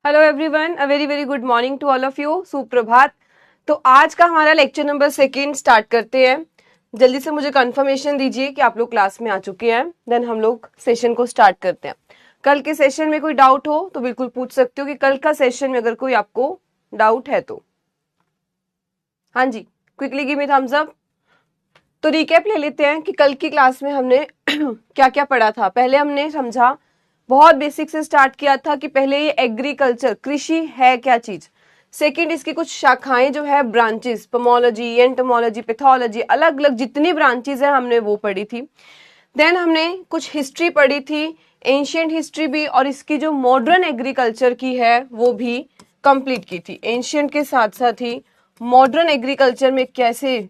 Hello everyone, a very very good morning to all of you. सुप्रभात। तो आज का हमारा लेक्चर नंबर 2 स्टार्ट करते हैं। जल्दी से मुझे कंफर्मेशन दीजिए कि आप लोग क्लास में आ चुके हैं, देन हम लोग सेशन को स्टार्ट करते हैं। कल के सेशन में कोई डाउट हो तो बिल्कुल पूछ सकते हो कि कल का सेशन में अगर कोई आपको डाउट है तो। हाँ जी, quickly give me thumbs up. तो रिकैप ले लेते हैं कि कल की क्लास में हमने क्या क्या पढ़ा था। पहले हमने समझा, बहुत बेसिक से स्टार्ट किया था कि पहले ये एग्रीकल्चर, कृषि है क्या चीज। सेकंड, इसकी कुछ शाखाएं जो है, ब्रांचेस, पोमोलॉजी, एंटोमोलॉजी, पैथोलॉजी, अलग अलग जितनी ब्रांचेस है हमने वो पढ़ी थी। देन हमने कुछ हिस्ट्री पढ़ी थी, एंशियंट हिस्ट्री भी, और इसकी जो मॉडर्न एग्रीकल्चर की है वो भी कंप्लीट की थी। एंशियंट के साथ साथ ही मॉडर्न एग्रीकल्चर में कैसे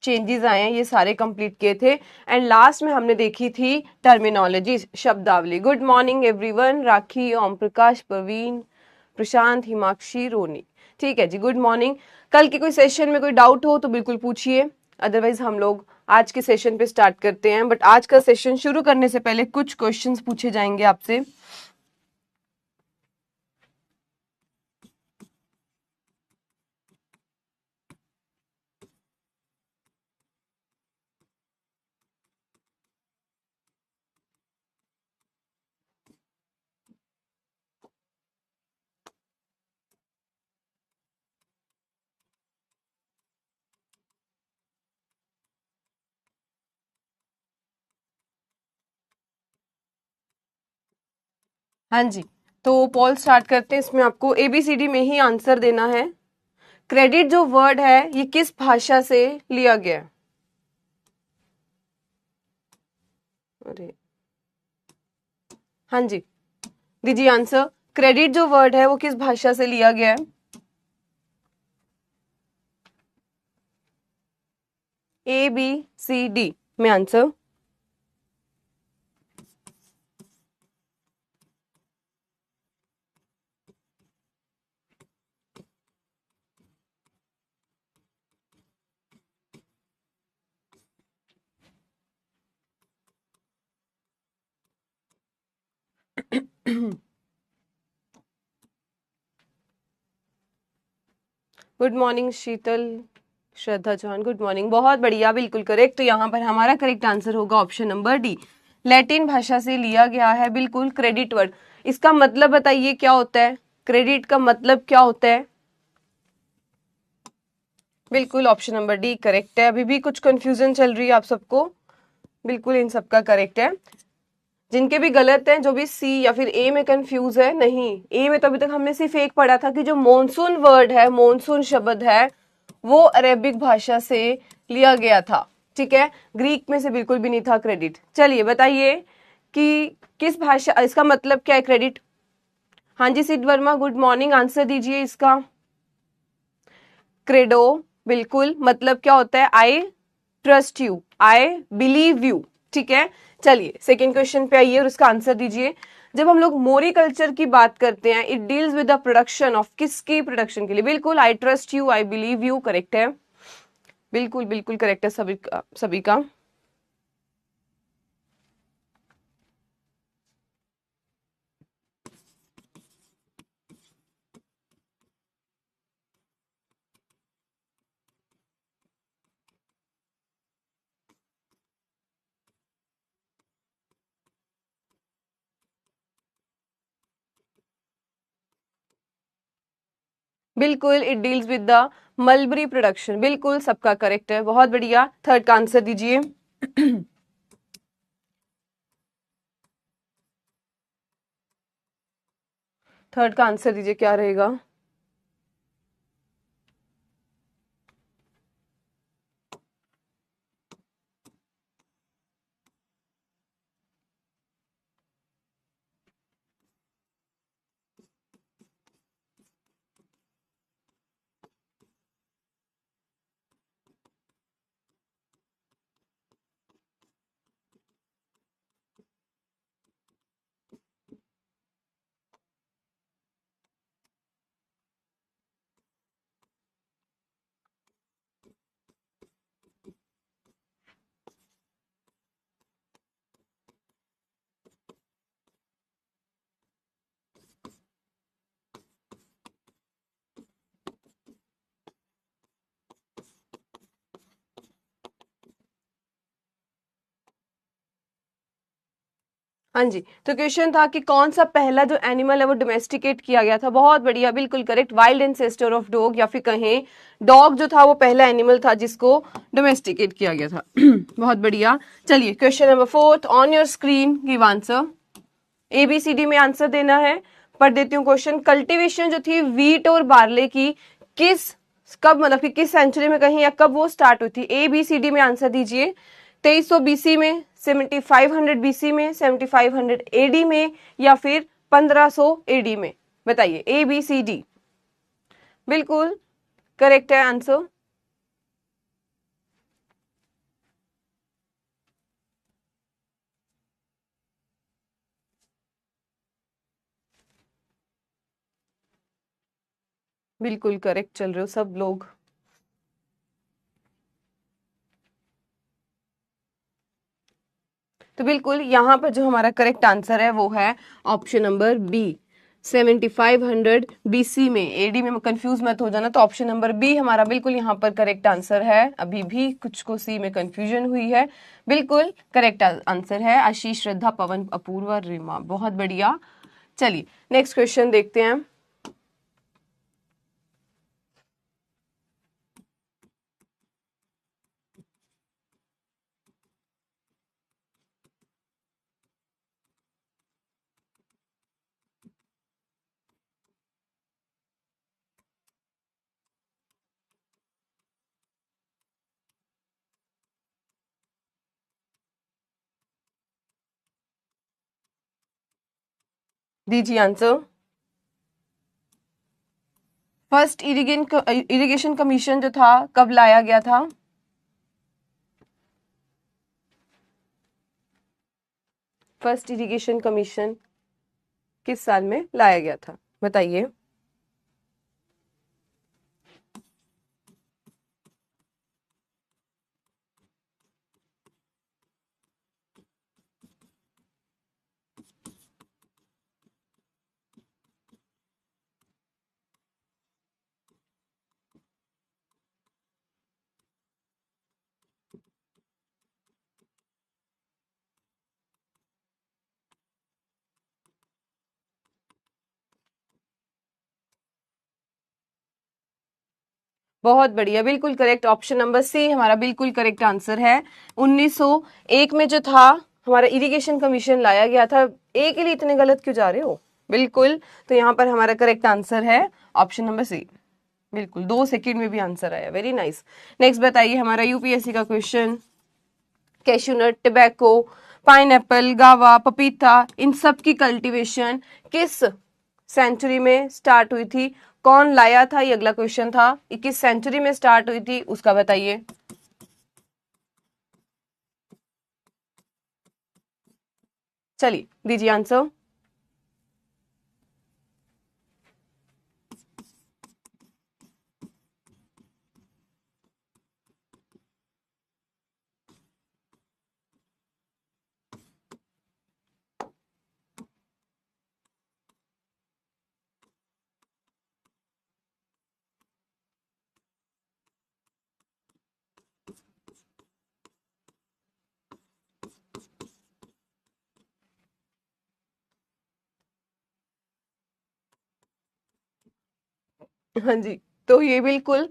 चेंजेस आए हैं ये सारे कंप्लीट किए थे। एंड लास्ट में हमने देखी थी टर्मिनोलॉजी, शब्दावली। Good morning everyone. Rakhi, Om Prakash, Praveen, Prashant, Himakshi, Roni. ठीक है जी, गुड मॉर्निंग। कल के कोई सेशन में कोई डाउट हो तो बिल्कुल पूछिए, अदरवाइज हम लोग आज के सेशन पे स्टार्ट करते हैं। बट आज का सेशन शुरू करने से पहले कुछ क्वेश्चंस पूछे जाएंगे आपसे। हाँ जी, तो पॉल स्टार्ट करते हैं। इसमें आपको एबीसीडी में ही आंसर देना है। क्रेडिट जो वर्ड है ये किस भाषा से लिया गया है? अरे हाँ जी, दीजिए आंसर। क्रेडिट जो वर्ड है वो किस भाषा से लिया गया है? ABCD में आंसर। गुड मॉर्निंग शीतल, श्रद्धा चौहान, गुड मॉर्निंग। बहुत बढ़िया, बिल्कुल करेक्ट। तो यहाँ पर हमारा करेक्ट आंसर होगा ऑप्शन नंबर डी, लैटिन भाषा से लिया गया है। बिल्कुल क्रेडिट वर्ड, इसका मतलब बताइए क्या होता है? क्रेडिट का मतलब क्या होता है? बिल्कुल ऑप्शन नंबर डी करेक्ट है। अभी भी कुछ कंफ्यूजन चल रही है आप सबको, बिल्कुल इन सबका करेक्ट है। जिनके भी गलत हैं, जो भी सी या फिर ए में कंफ्यूज है, नहीं, ए में तो अभी तक हमने सिर्फ एक पढ़ा था कि जो मॉनसून वर्ड है, मॉनसून शब्द है, वो अरेबिक भाषा से लिया गया था। ठीक है, ग्रीक में से बिल्कुल भी नहीं था क्रेडिट। चलिए बताइए कि किस भाषा, इसका मतलब क्या है क्रेडिट? हाँ जी सिद्ध वर्मा, गुड मॉर्निंग, आंसर दीजिए इसका। क्रेडो, बिल्कुल मतलब क्या होता है? I trust you, I believe you. ठीक है, चलिए सेकेंड क्वेश्चन पे आइए और उसका आंसर दीजिए। जब हम लोग मोरी कल्चर की बात करते हैं, it deals with the production of, किसकी प्रोडक्शन के लिए? बिल्कुल I trust you, I believe you correct है। बिल्कुल बिल्कुल करेक्ट है सभी का। बिल्कुल it deals with the mulberry production, बिल्कुल सबका करेक्ट है, बहुत बढ़िया। थर्ड का आंसर दीजिए। थर्ड का आंसर दीजिए, क्या रहेगा? हाँ जी, तो क्वेश्चन था कि कौन सा पहला जो एनिमल है वो डोमेस्टिकेट किया गया था। बहुत बढ़िया, बिल्कुल correct, wild ancestor of dog, या फिर कहें डॉग जो था वो पहला एनिमल था जिसको डोमेस्टिकेट किया गया था। बहुत बढ़िया। चलिए question number 4 on your screen give answer. ABCD में आंसर देना है। पढ़ देती हूँ क्वेश्चन। कल्टीवेशन जो थी वीट और बार्ले की किस कब मतलब कि किस सेंचुरी में कहीं या कब वो स्टार्ट हुई थी। ABCD में आंसर दीजिए। 2300 BC में, 7500 BC में, 7500 AD में, या फिर 1500 AD में। बताइए ABCD। बिल्कुल करेक्ट है आंसर। बिल्कुल करेक्ट चल रहे हो सब लोग। तो बिल्कुल यहाँ पर जो हमारा करेक्ट आंसर है वो है ऑप्शन नंबर बी, 7500 BC में। AD में कंफ्यूज मत हो जाना। तो ऑप्शन नंबर बी हमारा बिल्कुल यहाँ पर करेक्ट आंसर है। अभी भी कुछ को सी में कंफ्यूजन हुई है। बिल्कुल करेक्ट आंसर है। आशीष, श्रद्धा, पवन, अपूर्वा, रीमा, बहुत बढ़िया। चलिए नेक्स्ट क्वेश्चन देखते हैं। दीजिए आंसर। फर्स्ट इरिगेशन कमीशन जो था कब लाया गया था। फर्स्ट इरिगेशन कमीशन किस साल में लाया गया था, बताइए। बहुत बढ़िया, बिल्कुल करेक्ट। ऑप्शन नंबर सी हमारा बिल्कुल करेक्ट आंसर है। 1901 में जो था हमारा इरिगेशन कमीशन लाया गया था। ए के लिए इतने गलत क्यों जा रहे हो। बिल्कुल, तो यहाँ पर हमारा करेक्ट आंसर है ऑप्शन नंबर सी। बिल्कुल 2 सेकंड में भी आंसर आया, वेरी नाइस। नेक्स्ट बताइए हमारा यूपीएससी का क्वेश्चन। कैशूनट, टबैको, पाइनएप्पल, गावा, पपीता, इन सब की कल्टीवेशन किस सेंचुरी में स्टार्ट हुई थी। कौन लाया था, ये अगला क्वेश्चन था। ये किस सेंचुरी में स्टार्ट हुई थी उसका बताइए। चलिए दीजिए आंसर। हाँ जी, तो ये बिल्कुल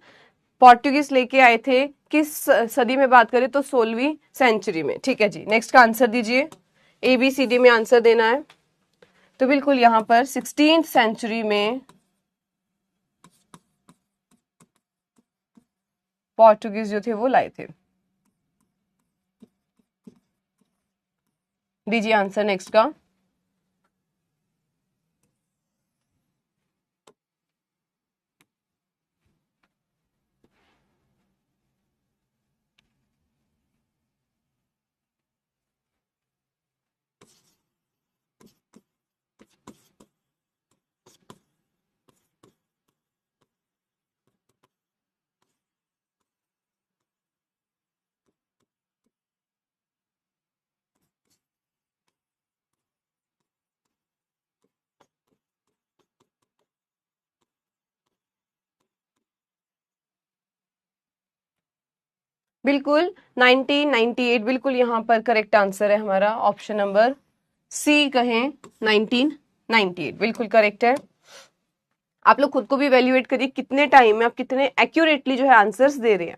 पोर्टुगीज लेके आए थे। किस सदी में बात करें तो 16वीं सेंचुरी में। ठीक है जी, नेक्स्ट का आंसर दीजिए। ABCD में आंसर देना है। तो बिल्कुल यहाँ पर 16th सेंचुरी में पोर्टुगीज जो थे वो लाए थे। दीजिए आंसर नेक्स्ट का। बिल्कुल 1998 बिल्कुल यहाँ पर करेक्ट आंसर है हमारा ऑप्शन नंबर सी कहें 1998, बिल्कुल करेक्ट है। आप लोग खुद को भी इवेल्युएट करिए कितने टाइम में आप कितने एक्यूरेटली जो है आंसर्स दे रहे हैं,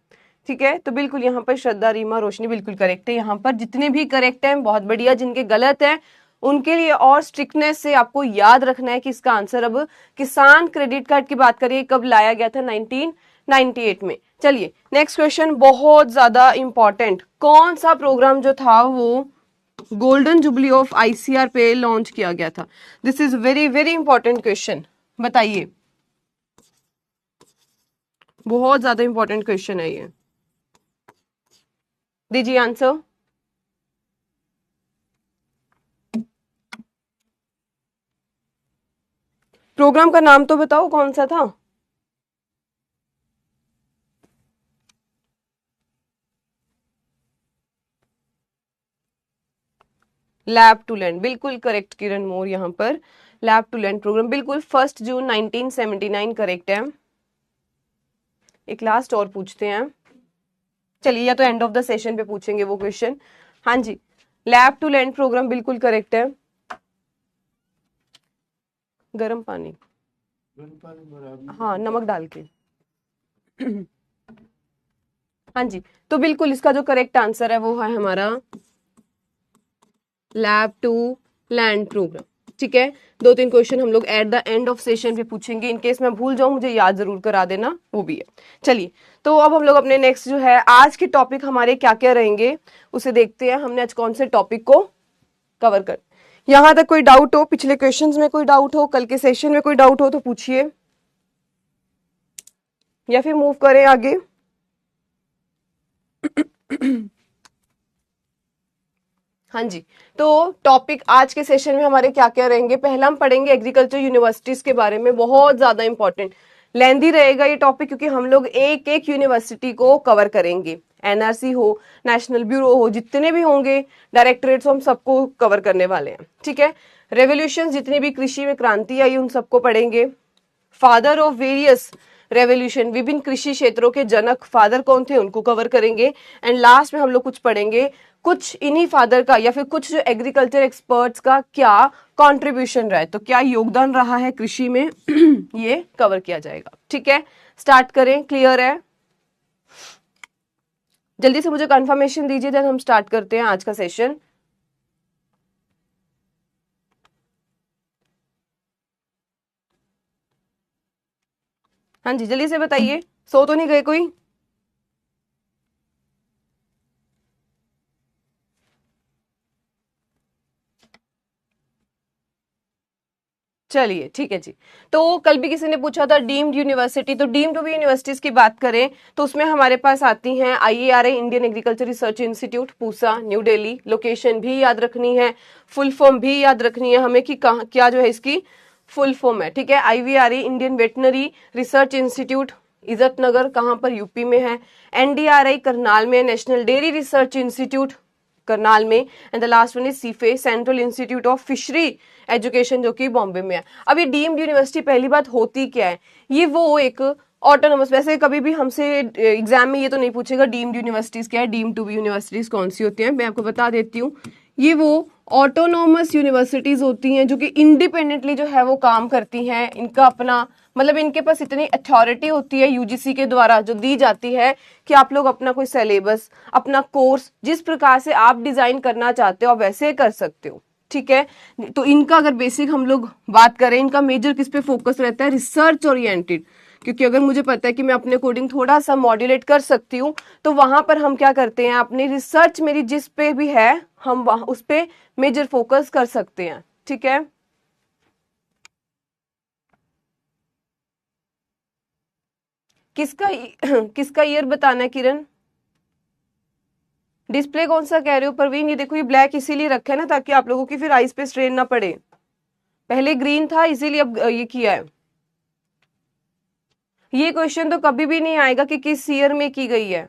ठीक है। तो बिल्कुल यहाँ पर श्रद्धा, रीमा, रोशनी बिल्कुल करेक्ट है। यहाँ पर जितने भी करेक्ट हैं बहुत बढ़िया, जिनके गलत हैं उनके लिए और स्ट्रिक्टनेस से आपको याद रखना है कि इसका आंसर, अब किसान क्रेडिट कार्ड की बात करिए कब लाया गया था, 1998 में। चलिए नेक्स्ट क्वेश्चन, बहुत ज्यादा इंपॉर्टेंट, कौन सा प्रोग्राम जो था वो गोल्डन जुबली ऑफ आईसीआर पे लॉन्च किया गया था? This is very very important question, बताइए, बहुत ज्यादा इंपॉर्टेंट क्वेश्चन है ये, दीजिए आंसर। प्रोग्राम का नाम तो बताओ कौन सा था? लैब टू लैंड, बिल्कुल करेक्ट किरण मोर, यहाँ पर लैब टू लैंड प्रोग्राम बिल्कुल 1 जून 1979 करेक्ट है। एक लास्ट और पूछते हैं, चलिए या तो एंड ऑफ द सेशन पे पूछेंगे वो क्वेश्चन। हाँ जी, लैब टू लैंड प्रोग्राम बिल्कुल करेक्ट है। गर्म पानी, हाँ नमक डाल के हाँ जी, तो बिल्कुल इसका जो करेक्ट आंसर है वो है हमारा लैब टू लैंड प्रोग्राम, ठीक है। 2-3 क्वेश्चन हम लोग at the end of session पे पूछेंगे, इन केस मैं भूल जाऊं मुझे याद जरूर करा देना, वो भी है। चलिए तो अब हम लोग अपने नेक्स्ट जो है आज के टॉपिक हमारे क्या क्या रहेंगे उसे देखते हैं, हमने आज कौन से टॉपिक को कवर कर। यहां तक कोई डाउट हो, पिछले क्वेश्चंस में कोई डाउट हो, कल के सेशन में कोई डाउट हो तो पूछिए, या फिर मूव करें आगे। हाँ जी, तो टॉपिक आज के सेशन में हमारे क्या क्या रहेंगे, पहला हम पढ़ेंगे एग्रीकल्चर यूनिवर्सिटीज के बारे में, बहुत ज्यादा इंपॉर्टेंट, लेंदी रहेगा ये टॉपिक क्योंकि हम लोग एक एक यूनिवर्सिटी को कवर करेंगे, एनआरसी हो, नेशनल ब्यूरो हो, जितने भी होंगे डायरेक्टरेट्स, हम सबको कवर करने वाले हैं, ठीक है। रेवोल्यूशन, जितनी भी कृषि में क्रांति आई उन सबको पढ़ेंगे। फादर ऑफ वेरियस रेवोल्यूशन, विभिन्न कृषि क्षेत्रों के जनक फादर कौन थे उनको कवर करेंगे। एंड लास्ट में हम लोग कुछ पढ़ेंगे, कुछ इन्हीं फादर का या फिर कुछ जो एग्रीकल्चर एक्सपर्ट्स का क्या कंट्रीब्यूशन रहा है, तो क्या योगदान रहा है कृषि में ये कवर किया जाएगा, ठीक है। स्टार्ट करें, क्लियर है? जल्दी से मुझे कंफर्मेशन दीजिए, देन हम स्टार्ट करते हैं आज का सेशन। हाँ जी, जल्दी से बताइए, सो तो नहीं गए कोई? चलिए ठीक है जी। तो कल भी किसी ने पूछा था डीम्ड यूनिवर्सिटी, तो डीम्ड टू बी यूनिवर्सिटीज की बात करें तो उसमें हमारे पास आती हैं IARI, Indian agriculture research institute, Pusa, new Delhi. Location भी याद रखनी है, फुल फॉर्म भी याद रखनी है हमें कि क्या जो है इसकी फुल फॉर्म है, ठीक है। IVRE, Indian veterinary research institute, इज्जत नगर कहाँ पर, यूपी में है। NDRI करनाल में, national dairy research institute Karnal में। And the last one is CIFE, central institute of fishery education, जो कि बॉम्बे में है। अब ये डीम्ड यूनिवर्सिटी, पहली बात होती क्या है, ये वो एक ऑटोनोमस, वैसे कभी भी हमसे एग्जाम में ये तो नहीं पूछेगा डीम्ड यूनिवर्सिटीज क्या है, डीम्ड टू बी यूनिवर्सिटीज कौन सी होती हैं, मैं आपको बता देती हूँ। ये वो ऑटोनोमस यूनिवर्सिटीज होती हैं जो कि इंडिपेंडेंटली जो है वो काम करती हैं, इनका अपना मतलब इनके पास इतनी अथॉरिटी होती है यूजीसी के द्वारा जो दी जाती है कि आप लोग अपना कोई सिलेबस, अपना कोर्स जिस प्रकार से आप डिजाइन करना चाहते हो आप वैसे कर सकते हो, ठीक है। तो इनका अगर बेसिक हम लोग बात करें, इनका मेजर किस पे फोकस रहता है, रिसर्च ओरिएंटेड, क्योंकि अगर मुझे पता है कि मैं अपने अकॉर्डिंग थोड़ा सा मॉड्यूलेट कर सकती हूँ तो वहां पर हम क्या करते हैं, अपनी रिसर्च मेरी जिस पे भी है हम उस पे मेजर फोकस कर सकते हैं, ठीक है। किसका किसका ईयर बताना है किरण? डिस्प्ले कौन सा कह रहे हो परवीन? ये देखो, ये ब्लैक इसीलिए रखा है ना ताकि आप लोगों की फिर आईज पे स्ट्रेन ना पड़े, पहले ग्रीन था इसीलिए अब ये किया है। ये क्वेश्चन तो कभी भी नहीं आएगा कि किस ईयर में की गई है,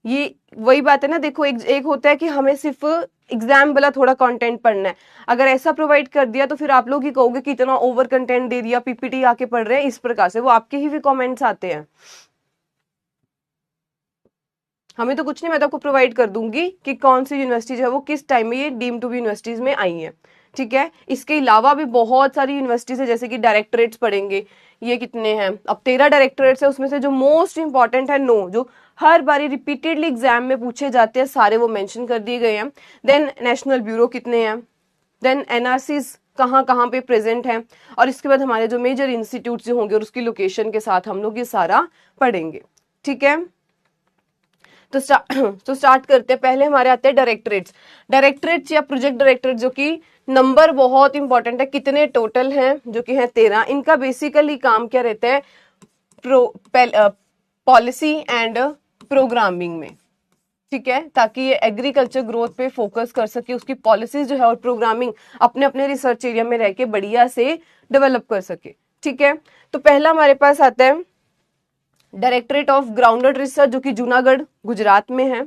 ये वही बात है ना। देखो एक होता है कि हमें सिर्फ एग्जाम वाला थोड़ा कंटेंट पढ़ना है, अगर ऐसा प्रोवाइड कर दिया तो फिर आप लोग ही कहोगे कि इतना ओवर कंटेंट दे दिया, पीपीटी आके पढ़ रहे हैं, इस प्रकार से वो आपके ही भी कमेंट्स आते हैं। हमें तो कुछ नहीं, मैं तो आपको प्रोवाइड कर दूंगी कि कौन सी यूनिवर्सिटी जो है वो किस टाइम में ये डीम टू बी यूनिवर्सिटीज में आई है। ठीक है, इसके अलावा भी बहुत सारी यूनिवर्सिटीज है, जैसे कि डायरेक्टरेट्स पढ़ेंगे, ये कितने हैं, अब 13 डायरेक्टरेट्स है, उसमें से जो मोस्ट इंपॉर्टेंट है 9, जो हर बारी रिपीटेडली एग्जाम में पूछे जाते हैं, सारे वो मेंशन कर दिए गए हैं। देन नेशनल ब्यूरो कितने हैं, देन एनआरसीज कहाँ कहाँ पे प्रेजेंट हैं, और इसके बाद हमारे जो मेजर इंस्टीट्यूट जो होंगे और उसकी लोकेशन के साथ हम लोग ये सारा पढ़ेंगे। ठीक है, तो स्टार्ट करते हैं। पहले हमारे आते हैं डायरेक्टरेट्स। डायरेक्टरेट्स या प्रोजेक्ट डायरेक्टरेट, जो कि नंबर बहुत इंपॉर्टेंट है, कितने टोटल हैं, जो कि हैं 13। इनका बेसिकली काम क्या रहता है, पॉलिसी एंड प्रोग्रामिंग में। ठीक है, ताकि ये एग्रीकल्चर ग्रोथ पे फोकस कर सके, उसकी पॉलिसीज जो है और प्रोग्रामिंग अपने अपने रिसर्च एरिया में रह के बढ़िया से डेवलप कर सके। ठीक है, तो पहला हमारे पास आता है डायरेक्टरेट ऑफ ग्राउंडनट रिसर्च, जो कि जूनागढ़ गुजरात में है।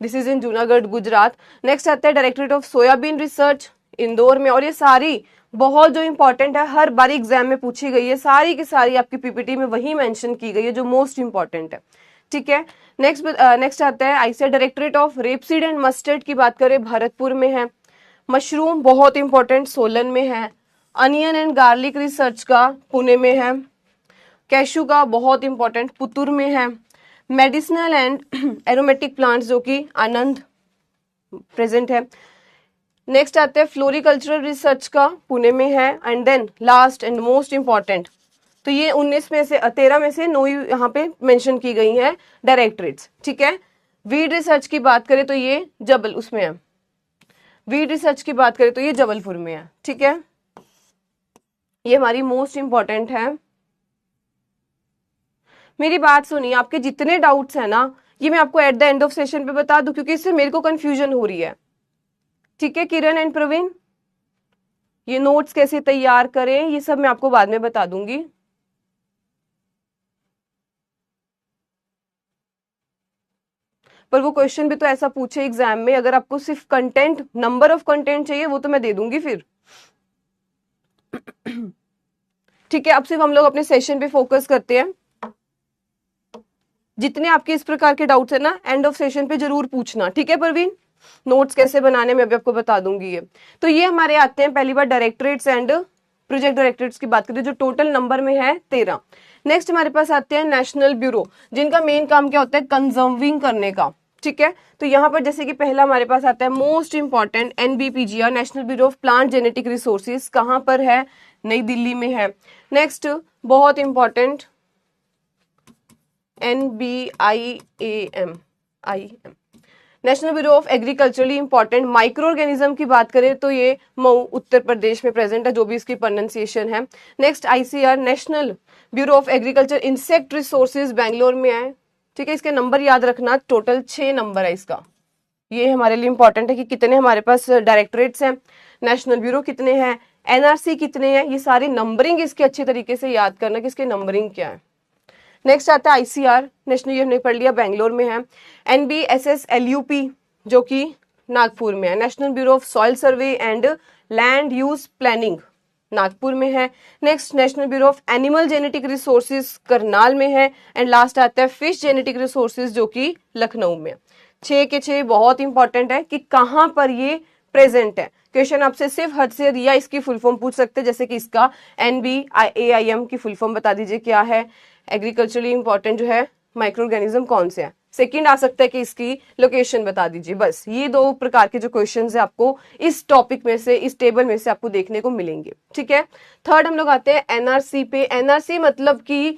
This is in Junagadh Gujarat. Next आता है directorate of soybean research, Indore में। और ये सारी बहुत जो इंपॉर्टेंट है, हर बार एग्जाम में पूछी गई है, सारी की सारी आपकी पीपीटी में वही मेंशन की गई है जो मोस्ट इंपॉर्टेंट है। ठीक है, नेक्स्ट आता है ICR directorate of rapeseed and mustard की बात करें, भरतपुर में है। मशरूम बहुत इंपॉर्टेंट, सोलन में है। अनियन एंड गार्लिक रिसर्च का पुणे में है। कैशू का बहुत इंपॉर्टेंट पुतुर में है। मेडिसिनल एंड एरोमेटिक प्लांट्स, जो कि आनंद प्रेजेंट है। नेक्स्ट आते हैं फ्लोरिकल्चरल रिसर्च का, पुणे में है। And then last and most important, तो ये 19 में से 13 में से 9 यहाँ पे मेंशन की गई हैं डायरेक्टरेट्स। ठीक है, वीड रिसर्च की बात करें तो ये उसमें है। वीड रिसर्च की बात करें तो ये जबलपुर में है। ठीक है, ये हमारी मोस्ट इंपॉर्टेंट है। मेरी बात सुनिए, आपके जितने डाउट्स हैं ना, ये मैं आपको at the end of session पे बता दूं, क्योंकि इससे मेरे को कंफ्यूजन हो रही है। ठीक है किरण एंड प्रवीण, ये नोट्स कैसे तैयार करें ये सब मैं आपको बाद में बता दूंगी। पर वो क्वेश्चन भी तो ऐसा पूछे एग्जाम में, अगर आपको सिर्फ कंटेंट, नंबर ऑफ कंटेंट चाहिए वो तो मैं दे दूंगी फिर। ठीक है, अब सिर्फ हम लोग अपने सेशन पे फोकस करते हैं। जितने आपके इस प्रकार के डाउट्स है ना, एंड ऑफ सेशन पे जरूर पूछना। ठीक है प्रवीण, नोट्स कैसे बनाने में अभी आपको बता दूंगी ये। तो ये हमारे आते हैं पहली बार डायरेक्टरेट्स एंड प्रोजेक्ट डायरेक्टरेट्स की बात करें, जो टोटल नंबर में है 13। नेक्स्ट हमारे पास आते हैं नेशनल ब्यूरो, जिनका मेन काम क्या होता है, कंजर्विंग करने का। ठीक है, तो यहाँ पर जैसे कि पहला हमारे पास आता है most important NBPGR, national bureau of plant genetic resources, कहाँ पर है, नई दिल्ली में है। नेक्स्ट बहुत important NBIAM, national bureau of agriculturally important micro organism की बात करें तो ये मऊ उत्तर प्रदेश में प्रेजेंट है, जो भी इसकी प्रोनाउंसिएशन है। Next ICR, national bureau of agriculture insect resources, Bangalore में है। ठीक है, इसके नंबर याद रखना, टोटल 6 नंबर है इसका। ये हमारे लिए इंपॉर्टेंट है कि कितने हमारे पास डायरेक्टरेट्स हैं, नेशनल ब्यूरो कितने हैं, NRC कितने हैं, ये सारी नंबरिंग इसके अच्छे तरीके से याद करना कि इसके नंबरिंग क्या है। नेक्स्ट आता है ICR, नेशनल, ये हमने पढ़ लिया, बैंगलोर में है। NBSSLUP, जो कि नागपुर में है। National bureau of soil survey and land use planning, Nagpur में है। Next national bureau of animal genetic resources, Karnal में है। एंड लास्ट आता है फिश जेनेटिक रिसोर्सेज, जो कि लखनऊ में। 6 के 6 बहुत इंपॉर्टेंट है कि कहाँ पर ये प्रेजेंट है। क्वेश्चन आपसे सिर्फ हद से या इसकी फुल फॉर्म पूछ सकते हैं, जैसे कि इसका NBIAIM की फुल फॉर्म बता दीजिए क्या है। एग्रीकल्चरली इंपॉर्टेंट जो है माइक्रो ऑर्गेनिज्म कौन से है। सेकंड आ सकता है कि इसकी लोकेशन बता दीजिए। बस ये 2 प्रकार के जो क्वेश्चंस है आपको इस टॉपिक में से, इस टेबल में से आपको देखने को मिलेंगे। ठीक है, थर्ड हम लोग आते हैं NRC पे। NRC मतलब कि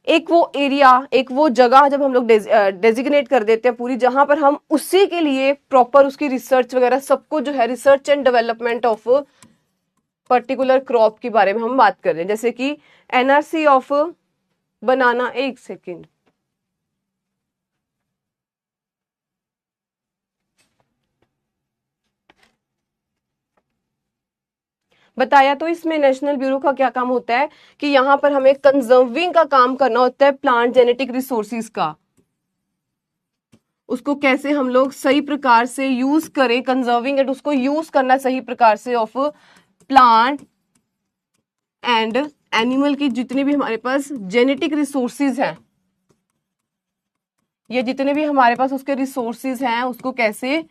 एक वो एरिया, एक वो जगह जब हम लोग डेजिग्नेट कर देते हैं पूरी, जहां पर हम उसी के लिए प्रॉपर उसकी रिसर्च वगैरह सबको जो है, research and development of particular crop के बारे में हम बात कर रहे हैं। जैसे कि NRC ऑफ बनाना, एक सेकेंड, बताया तो इसमें नेशनल ब्यूरो का क्या काम होता है कि यहाँ पर हमें कंजर्विंग का काम करना होता है प्लांट जेनेटिक रिसोर्सेज का। उसको कैसे हम लोग सही प्रकार से यूज करें, कंजर्विंग एंड उसको यूज करना सही प्रकार से ऑफ प्लांट एंड एनिमल की जितनी भी हमारे पास जेनेटिक रिसोर्सेज हैं, ये जितने भी हमारे पास उसके रिसोर्सेज हैं उसको कैसे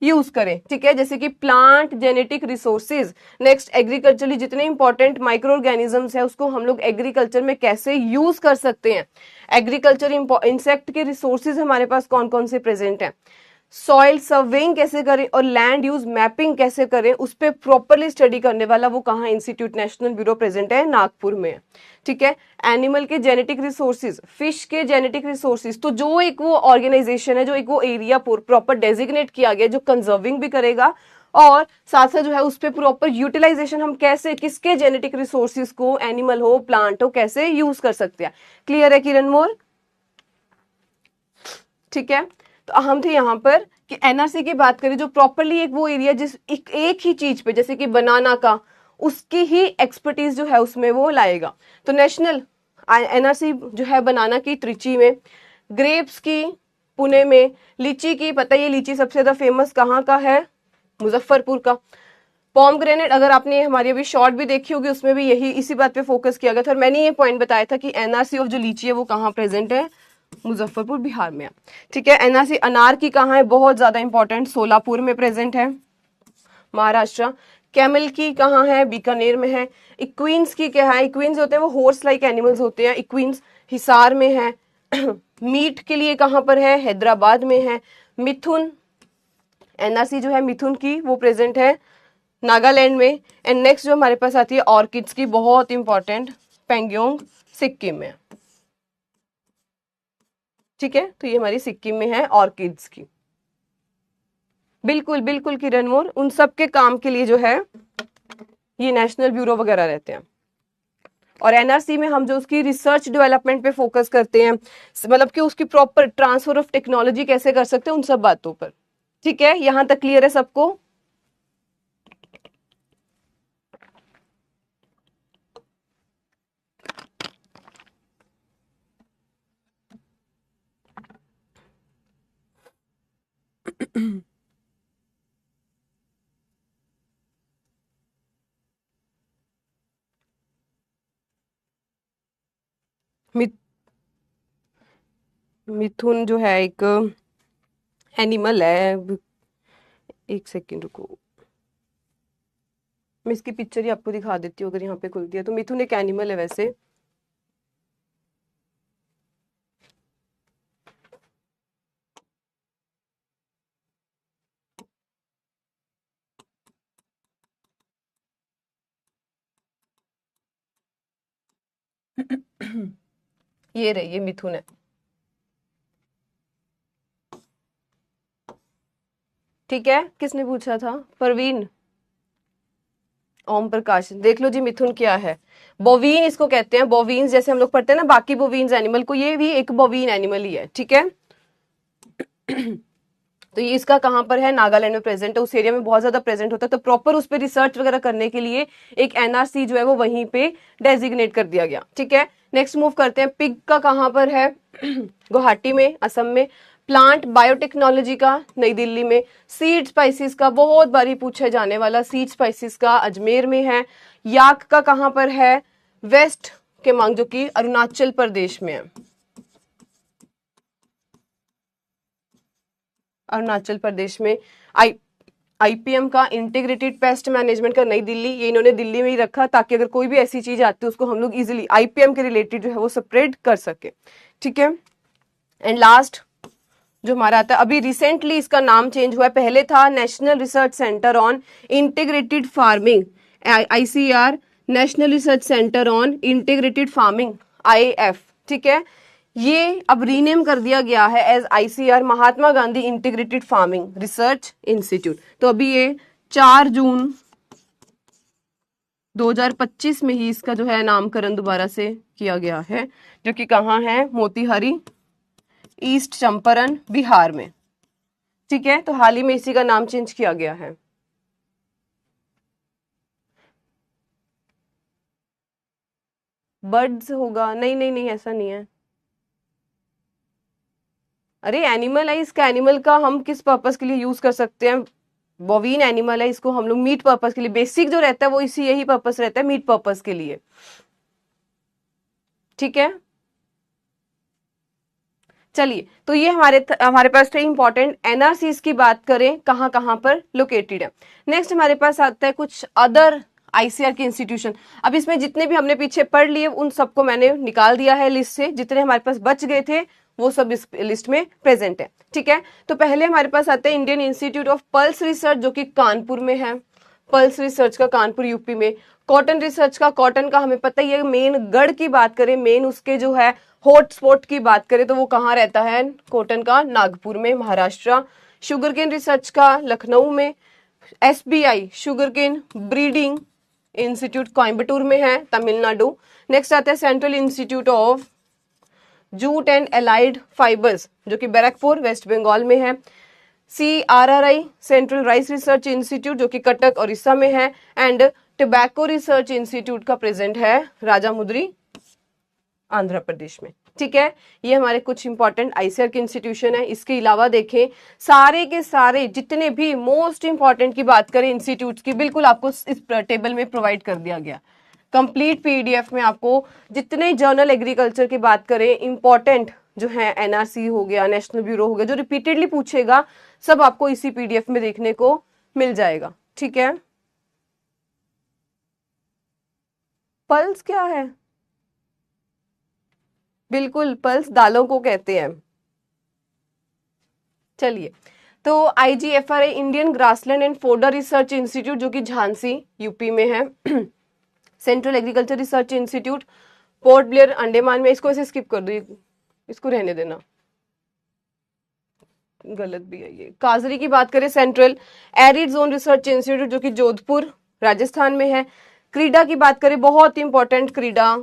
यूज करें, ठीक है, जैसे कि plant genetic resources. Next agriculturally जितने इंपॉर्टेंट माइक्रो ऑर्गेनिजम्स है उसको हम लोग एग्रीकल्चर में कैसे यूज कर सकते हैं। एग्रीकल्चर इंसेक्ट के रिसोर्सेज हमारे पास कौन कौन से प्रेजेंट हैं। सॉइल सर्वेइंग कैसे करें और लैंड यूज मैपिंग कैसे करें, उस पर प्रॉपरली स्टडी करने वाला वो कहाँ इंस्टीट्यूट नेशनल ब्यूरो प्रेजेंट है, नागपुर में, ठीक है। एनिमल के जेनेटिक रिसोर्सेज, फिश के जेनेटिक रिसोर्सेज, तो जो एक वो ऑर्गेनाइजेशन है, जो एक वो एरिया प्रॉपर डेजिग्नेट किया गया जो कंजर्विंग भी करेगा और साथ साथ जो है उस पर प्रॉपर यूटिलाइजेशन हम कैसे किसके जेनेटिक रिसोर्सेज को, एनिमल हो प्लांट हो, कैसे यूज कर सकते हैं। क्लियर है किरण मोर, ठीक है। तो हम थे यहाँ पर कि एनआरसी की बात करें जो प्रॉपरली एक वो एरिया जिस एक ही चीज पे, जैसे कि बनाना का, उसकी ही एक्सपर्टीज जो है उसमें वो लाएगा। तो नेशनल एनआरसी जो है बनाना की त्रिची में, ग्रेप्स की पुणे में, लीची की पता है लीची सबसे ज्यादा फेमस कहाँ का है, मुजफ्फरपुर का। पॉमग्रेनेट अगर आपने हमारी अभी शॉर्ट भी देखी होगी उसमें भी यही इसी बात पे फोकस किया गया था और मैंने ये पॉइंट बताया था कि एनआरसी ऑफ जो लीची है वो कहाँ प्रेजेंट है, मुजफ्फरपुर बिहार में, ठीक है। एनआरसी अनार की कहाँ है, बहुत ज्यादा इंपॉर्टेंट, सोलापुर में प्रेजेंट है, महाराष्ट्र। कैमल की कहाँ है, बीकानेर में है। इक्विन्स की क्या है, इक्विन्स होते हैं वो हॉर्स लाइक एनिमल्स होते हैं, इक्विन्स हिसार में है। मीट के लिए कहाँ पर है, हैदराबाद में है। मिथुन एनआरसी जो है मिथुन की वो प्रेजेंट है नागालैंड में। एंड नेक्स्ट जो हमारे पास आती है ऑर्किड्स की, बहुत इंपॉर्टेंट, पेंगोंग सिक्किम में, ठीक है। तो ये हमारी सिक्किम में है ऑर्किड्स की। बिल्कुल बिल्कुल किरण मोर, उन सब के काम के लिए जो है ये नेशनल ब्यूरो वगैरह रहते हैं। और एनआरसी में हम जो उसकी रिसर्च डेवलपमेंट पे फोकस करते हैं, मतलब कि उसकी प्रॉपर ट्रांसफर ऑफ टेक्नोलॉजी कैसे कर सकते हैं उन सब बातों पर, ठीक है। यहां तक क्लियर है सबको। मिथुन जो है एक एनिमल है, एक सेकेंड रुको, मैं इसकी पिक्चर ही आपको दिखा देती हूँ अगर यहाँ पे खुलती है। तो मिथुन एक एनिमल है वैसे, ये रही, ये मिथुन है, ठीक है। किसने पूछा था, परवीन, ओम प्रकाश, देख लो जी मिथुन क्या है। बोवीन इसको कहते हैं, बोवीन्स जैसे हम लोग पढ़ते हैं ना बाकी बोवीन्स एनिमल को, ये भी एक बोवीन एनिमल ही है, ठीक है। तो ये इसका कहाँ पर है, नागालैंड में प्रेजेंट है, उस एरिया में बहुत ज्यादा प्रेजेंट होता है। तो प्रॉपर उस पर रिसर्च वगैरह करने के लिए एक एनआरसी जो है वो वहीं पे डेजिग्नेट कर दिया गया, ठीक है। नेक्स्ट मूव करते हैं, पिग का कहाँ पर है, गुवाहाटी में, असम में। प्लांट बायोटेक्नोलॉजी का नई दिल्ली में। सीड स्पाइसेस का बहुत बारी पूछे जाने वाला, सीड स्पाइसेस का अजमेर में है। याक का कहाँ पर है, वेस्ट के मांग जो कि अरुणाचल प्रदेश में है, अरुणाचल प्रदेश में। आईपीएम का इंटीग्रेटेड पेस्ट मैनेजमेंट का नई दिल्ली, ये इन्होंने दिल्ली में ही रखा ताकि अगर कोई भी ऐसी चीज आती है उसको हम लोग इजीली आईपीएम के रिलेटेड जो है वो स्प्रेड कर सके, ठीक है। एंड लास्ट जो हमारा आता है, अभी रिसेंटली इसका नाम चेंज हुआ है, पहले था national research centre on integrated farming, ICR, national research centre on integrated farming, IF, ठीक है। ये अब रीनेम कर दिया गया है as ICR, Mahatma Gandhi integrated farming research institute. तो अभी ये 4 जून 2025 में ही इसका जो है नामकरण दोबारा से किया गया है, जो कि कहाँ है, मोतीहारी, ईस्ट चंपारण, बिहार में, ठीक है। तो हाल ही में इसी का नाम चेंज किया गया है। बर्ड्स होगा, नहीं नहीं नहीं ऐसा नहीं है। अरे एनिमल है, इसका एनिमल का हम किस पर्पस के लिए यूज कर सकते हैं, बोवीन एनिमल है, इसको हम लोग मीट पर्पस के लिए, बेसिक जो रहता है वो इसी यही पर्पस रहता है, मीट पर्पस के लिए, ठीक है। चलिए, तो ये हमारे पास थे इंपॉर्टेंट एनआरसीज की बात करें कहाँ कहाँ पर लोकेटेड है। नेक्स्ट हमारे पास आता है कुछ अदर आईसीआर के इंस्टीट्यूशन। अब इसमें जितने भी हमने पीछे पढ़ लिए उन सबको मैंने निकाल दिया है लिस्ट से, जितने हमारे पास बच गए थे वो सब इस लिस्ट में प्रेजेंट है। ठीक है, तो पहले हमारे पास आता है Indian institute of pulse research जो कि कानपुर में है। पल्स रिसर्च का कानपुर यूपी में। कॉटन रिसर्च का, कॉटन का हमें पता ही है, मेन गढ़ की बात करें, मेन उसके जो है हॉटस्पॉट की बात करें तो वो कहाँ रहता है, कॉटन का नागपुर में, महाराष्ट्र। शुगरकेन रिसर्च का लखनऊ में। SBI sugarcane breeding institute Coimbatore में है, तमिलनाडु। नेक्स्ट आता है central institute of jute and allied fibres जो कि बैरकपुर वेस्ट बंगाल में है। CRRI central rice research institute जो कि कटक उड़ीसा में है। एंड टोबैको रिसर्च इंस्टीट्यूट का प्रेजेंट है राजामुद्री आंध्र प्रदेश में। ठीक है, ये हमारे कुछ इंपॉर्टेंट आईसीआर के इंस्टीट्यूशन है। इसके अलावा देखें सारे के सारे जितने भी मोस्ट इंपॉर्टेंट की बात करें इंस्टीट्यूट्स की, बिल्कुल आपको इस टेबल में प्रोवाइड कर दिया गया। कंप्लीट पीडीएफ में आपको जितने जर्नल एग्रीकल्चर की बात करें इंपॉर्टेंट जो है, एनआरसी हो गया, नेशनल ब्यूरो हो गया, जो रिपीटेडली पूछेगा सब आपको इसी पीडीएफ में देखने को मिल जाएगा। ठीक है, पल्स क्या है? बिल्कुल, पल्स दालों को कहते हैं। चलिए, तो IGFRA Indian grassland and fodder research institute जो कि झांसी यूपी में है। Central agriculture research institute port Blair Andaman में। इसको ऐसे स्किप कर दो, इसको रहने देना, गलत भी है ये। काजरी की बात करें central arid zone research institute जो कि जोधपुर राजस्थान में है। क्रीडा की बात करें, बहुत इंपॉर्टेंट, क्रीडा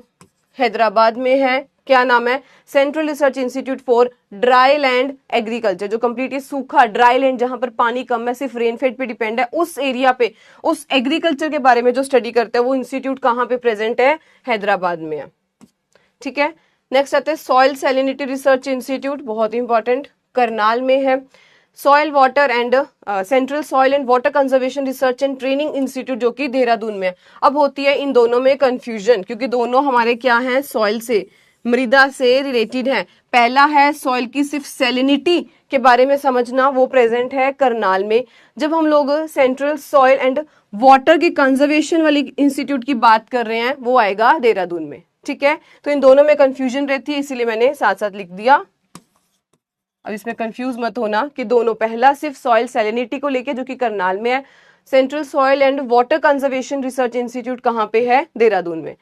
हैदराबाद में है। क्या नाम है? Central research institute for dry land agriculture, जो कंप्लीटली सूखा ड्राई लैंड जहां पर पानी कम है, सिर्फ रेनफेड पे डिपेंड है, उस एरिया पे उस एग्रीकल्चर के बारे में जो स्टडी करता है वो इंस्टीट्यूट कहाँ पे प्रेजेंट है? हैदराबाद में है। ठीक है, नेक्स्ट आता है सॉइल सैलिनिटी रिसर्च इंस्टीट्यूट, बहुत इंपॉर्टेंट, करनाल में है। Soil water and central soil and water conservation research and training institute जो कि देहरादून में है। अब होती है इन दोनों में कंफ्यूजन, क्योंकि दोनों हमारे क्या है, सॉइल से, मृदा से रिलेटेड है। पहला है सॉइल की सिर्फ सैलिनिटी के बारे में समझना, वो प्रेजेंट है करनाल में। जब हम लोग सेंट्रल सॉइल एंड वाटर की कंजर्वेशन वाली इंस्टीट्यूट की बात कर रहे हैं वो आएगा देहरादून में। ठीक है, तो इन दोनों में कंफ्यूजन रहती है, इसीलिए मैंने साथ साथ लिख दिया। अब इसमें कंफ्यूज मत होना कि दोनों, पहला सिर्फ सॉइल सैलिनिटी को लेके जो कि करनाल में है, central soil and water conservation research institute कहाँ पे है? देहरादून में।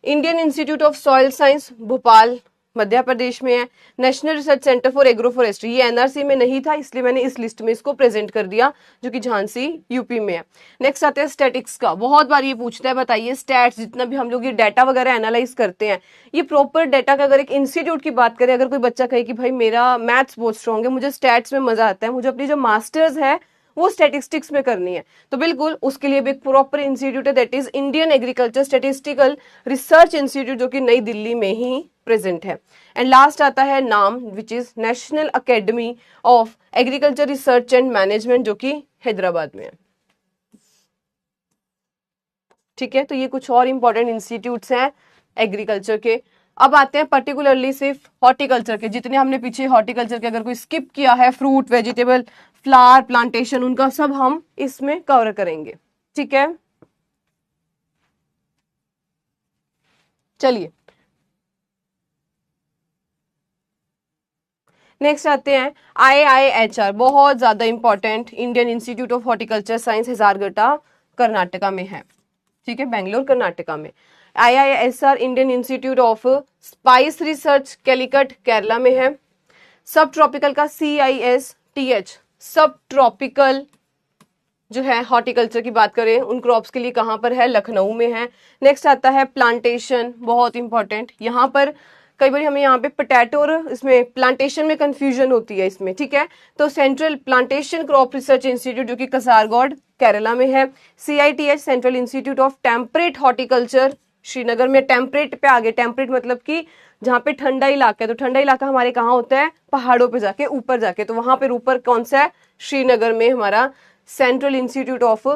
Indian institute of soil science Bhopal Madhya Pradesh में है। National research centre for agro forestry, ये एनआरसी में नहीं था इसलिए मैंने इस लिस्ट में इसको प्रेजेंट कर दिया, जो कि झांसी यूपी में है। नेक्स्ट आते हैं स्टैटिक्स का, बहुत बार ये पूछता है, बताइए स्टैट्स, जितना भी हम लोग ये डाटा वगैरह एनालाइज करते हैं, ये प्रॉपर डाटा का, अगर एक इंस्टीट्यूट की बात करें, अगर कोई बच्चा कहे कि भाई मेरा मैथ्स बहुत स्ट्रॉन्ग है, मुझे स्टैट्स में मजा आता है, मुझे अपनी जो मास्टर्स है वो स्टैटिस्टिक्स में करनी है, तो बिल्कुल उसके लिए भी एक प्रॉपर इंस्टीट्यूट है, that is Indian agriculture statistical research institute जो कि नई दिल्ली में ही प्रेजेंट है। एंड लास्ट आता है नाम, which is national academy of agriculture research and management जो कि हैदराबाद में है। ठीक है, तो ये कुछ और इंपॉर्टेंट इंस्टीट्यूट्स हैं एग्रीकल्चर के। अब आते हैं पर्टिकुलरली सिर्फ हॉर्टिकल्चर के, जितने हमने पीछे हॉर्टिकल्चर के अगर कोई स्किप किया है, फ्रूट, वेजिटेबल, फ्लावर, प्लांटेशन, उनका सब हम इसमें कवर करेंगे। ठीक है, चलिए नेक्स्ट आते हैं IIHR, बहुत ज्यादा important, Indian institute of horticulture science, Hesaraghatta Karnataka में है। ठीक है, बेंगलोर कर्नाटका में। IISR Indian institute of spice research Calicut Kerala में है। सब ट्रॉपिकल का CISTH सब ट्रॉपिकल जो है हॉर्टिकल्चर की बात करें उन क्रॉप्स के लिए कहाँ पर है? लखनऊ में है। नेक्स्ट आता है प्लांटेशन, बहुत इंपॉर्टेंट, यहाँ पर कई बार हमें यहाँ पे पोटैटो और इसमें प्लांटेशन में कंफ्यूजन होती है इसमें। ठीक है, तो central plantation crop research institute जो कि कसारगोड केरला में है। CITH central institute of temperate horticulture Srinagar में। टेम्परेट पे आगे, टेम्परेट मतलब कि जहाँ पे ठंडा इलाका है, तो ठंडा इलाका हमारे कहाँ होता है? पहाड़ों पे जाके, ऊपर जाके, तो वहां पे ऊपर कौन सा है? श्रीनगर में हमारा central institute of